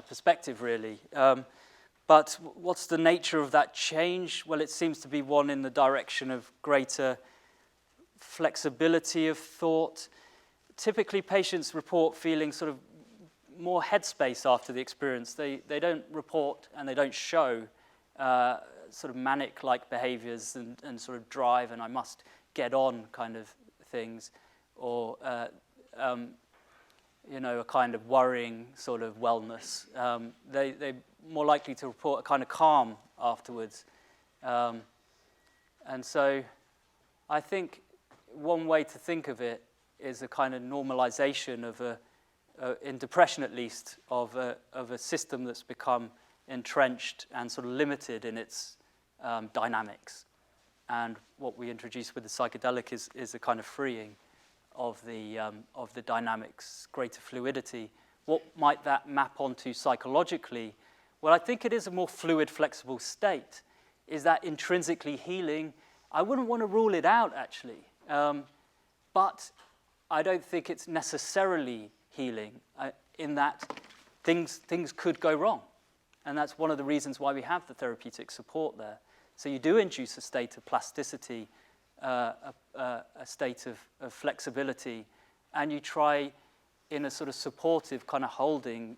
perspective, really. But what's the nature of that change? Well, it seems to be one in the direction of greater flexibility of thought. Typically, patients report feeling sort of more headspace after the experience. They don't report and they don't show sort of manic-like behaviors and sort of drive and I must get on kind of things, or a kind of worrying sort of wellness. They're more likely to report a kind of calm afterwards. And so I think one way to think of it is a kind of normalization of in depression at least, of a system that's become entrenched and sort of limited in its dynamics. And what we introduce with the psychedelic is a kind of freeing of the dynamics, greater fluidity. What might that map onto psychologically? Well, I think it is a more fluid, flexible state. Is that intrinsically healing? I wouldn't want to rule it out, actually. But I don't think it's necessarily healing, in that things could go wrong. And that's one of the reasons why we have the therapeutic support there. So you do induce a state of plasticity, a state of flexibility, and you try in a sort of supportive kind of holding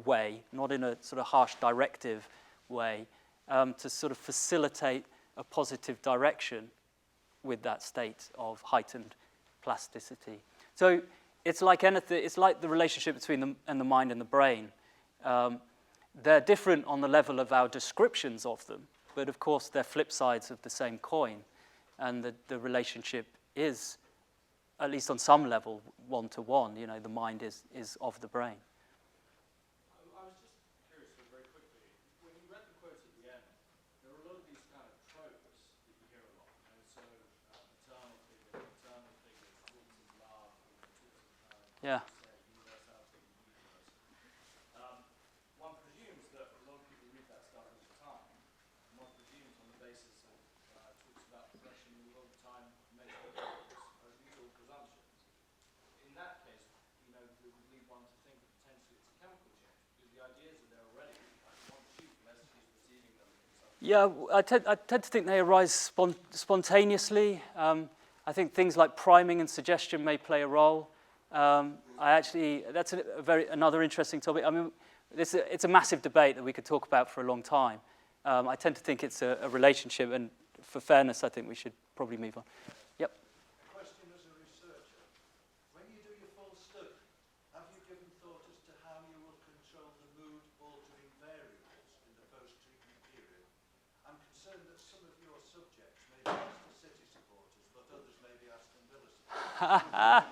way, not in a sort of harsh directive way, to sort of facilitate a positive direction with that state of heightened plasticity. So it's like anything, it's like the relationship between the mind and the brain. They're different on the level of our descriptions of them, but of course they're flip sides of the same coin, and the relationship is, at least on some level, one-to-one. The mind is of the brain. I was just curious, very quickly, when you read the quote at the end, there were a lot of these kind of tropes that you hear a lot. So eternal figures, talks of love, talks of Yeah. universality of the universe. One presumes that a lot of people read that stuff all the time, and one presumes on the basis of talks about depression all the time, makes no difference. These are all presumptions. In that case, it would lead one to think that potentially it's a chemical change, because the ideas are there already. Once she's receiving them in some way. Yeah, I tend to think they arise spontaneously. I think things like priming and suggestion may play a role. That's another interesting topic. I mean, it's a massive debate that we could talk about for a long time. I tend to think it's a relationship, and for fairness, I think we should probably move on. Yep. Question as a researcher. When you do your full study, have you given thought as to how you will control the mood-altering variables in the post-treatment period? I'm concerned that some of your subjects may be Leicester City supporters, but others may be Aston Villa supporters.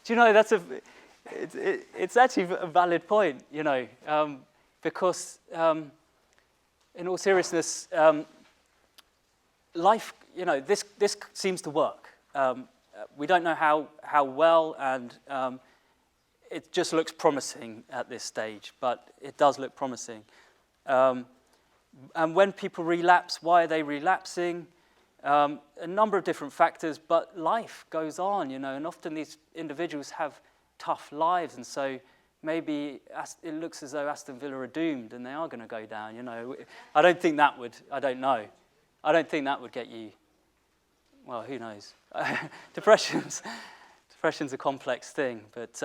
Do you know, it's actually a valid point, because in all seriousness, life, this seems to work. We don't know how well, and it just looks promising at this stage, but it does look promising. And when people relapse, why are they relapsing? A number of different factors, but life goes on, and often these individuals have tough lives, and so maybe it looks as though Aston Villa are doomed and they are going to go down, I don't think that would, I don't know. I don't think that would get you, well, who knows? Depression's a complex thing, but,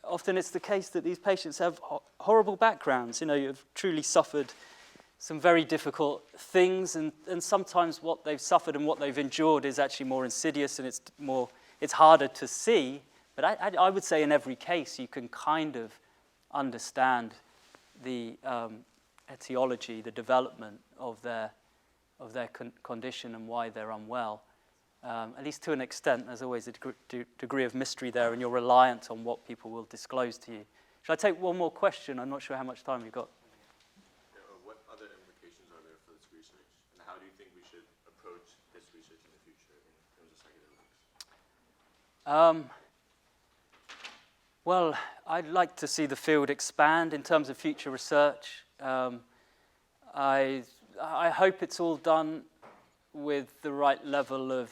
often it's the case that these patients have horrible backgrounds, you've truly suffered some very difficult things, and sometimes what they've suffered and what they've endured is actually more insidious, and it's harder to see. But I would say in every case you can kind of understand the etiology, the development of their condition and why they're unwell. At least to an extent, there's always a degree of mystery there, and you're reliant on what people will disclose to you. Shall I take one more question? I'm not sure how much time we've got. What other implications are there for this research, and how do you think we should approach this research in the future in terms of psychedelics? Well, I'd like to see the field expand in terms of future research. I hope it's all done with the right level of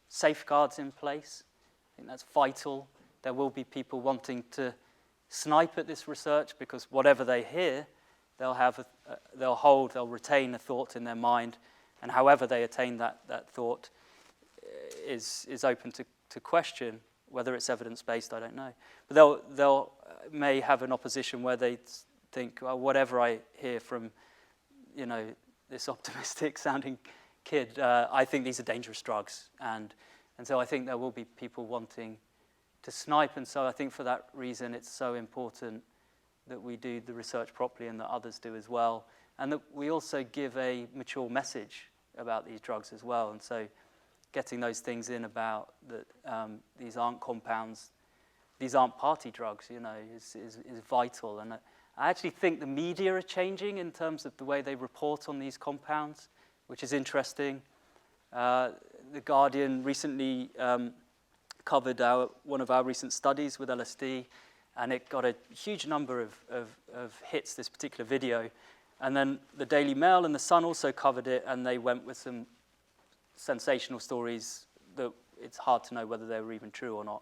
safeguards in place. I think that's vital. There will be people wanting to snipe at this research because whatever they hear, they'll retain a thought in their mind, and however they attain that thought is open to question. Whether it's evidence-based, I don't know. But they'll may have an opposition where they think, well, whatever I hear from, this optimistic-sounding kid, I think these are dangerous drugs, and so I think there will be people wanting to snipe, and so I think for that reason it's so important that we do the research properly and that others do as well, and that we also give a mature message about these drugs as well, and so getting those things in about that these aren't compounds, these aren't party drugs, is vital. And I actually think the media are changing in terms of the way they report on these compounds, which is interesting. The Guardian recently covered one of our recent studies with LSD, and it got a huge number of hits, this particular video. And then the Daily Mail and the Sun also covered it, and they went with some sensational stories that it's hard to know whether they were even true or not,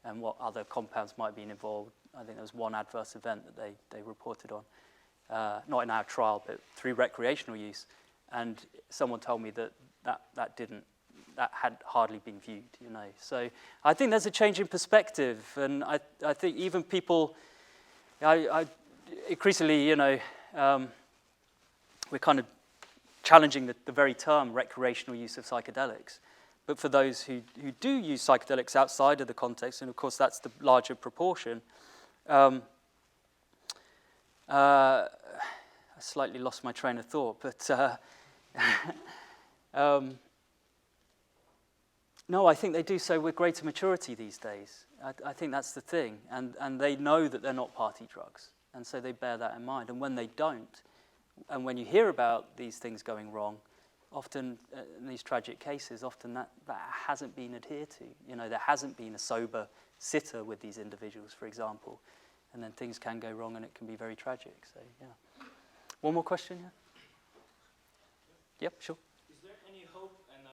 and what other compounds might be involved. I think there was one adverse event that they reported on, not in our trial, but through recreational use. And someone told me that had hardly been viewed, So I think there's a change in perspective, and I think even people, increasingly, we're kind of challenging the very term recreational use of psychedelics. But for those who do use psychedelics outside of the context, and of course that's the larger proportion, I slightly lost my train of thought, but no, I think they do so with greater maturity these days. I think that's the thing, and they know that they're not party drugs, and so they bear that in mind. And when they don't, and when you hear about these things going wrong, often in these tragic cases, often that hasn't been adhered to. There hasn't been a sober sitter with these individuals, for example, and then things can go wrong and it can be very tragic. So, yeah. One more question, yeah? Yep, sure. Is there any hope and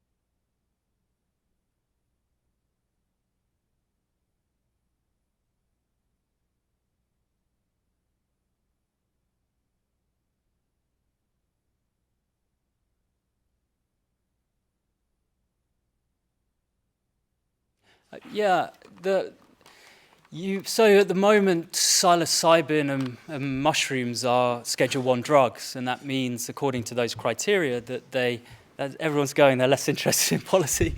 So at the moment, psilocybin and mushrooms are Schedule I drugs, and that means, according to those criteria, that everyone's going, they're less interested in policy.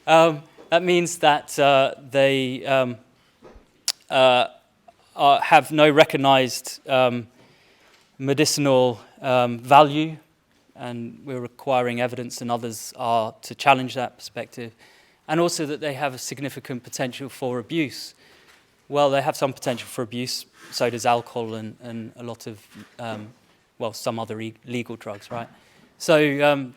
That means that they have no recognized medicinal value, and we're requiring evidence, and others are to challenge that perspective, and also that they have a significant potential for abuse. Well, they have some potential for abuse, so does alcohol and a lot of, some other legal drugs, right? So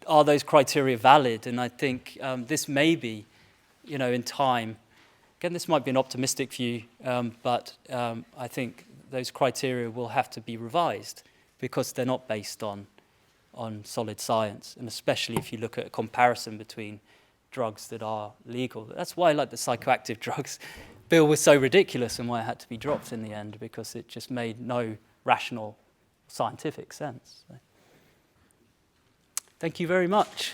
are those criteria valid? And I think this may be, in time, again, this might be an optimistic view, but I think those criteria will have to be revised because they're not based on solid science, and especially if you look at a comparison between drugs that are legal. That's why, like, the psychoactive drugs bill was so ridiculous and why it had to be dropped in the end, because it just made no rational scientific sense. So, thank you very much.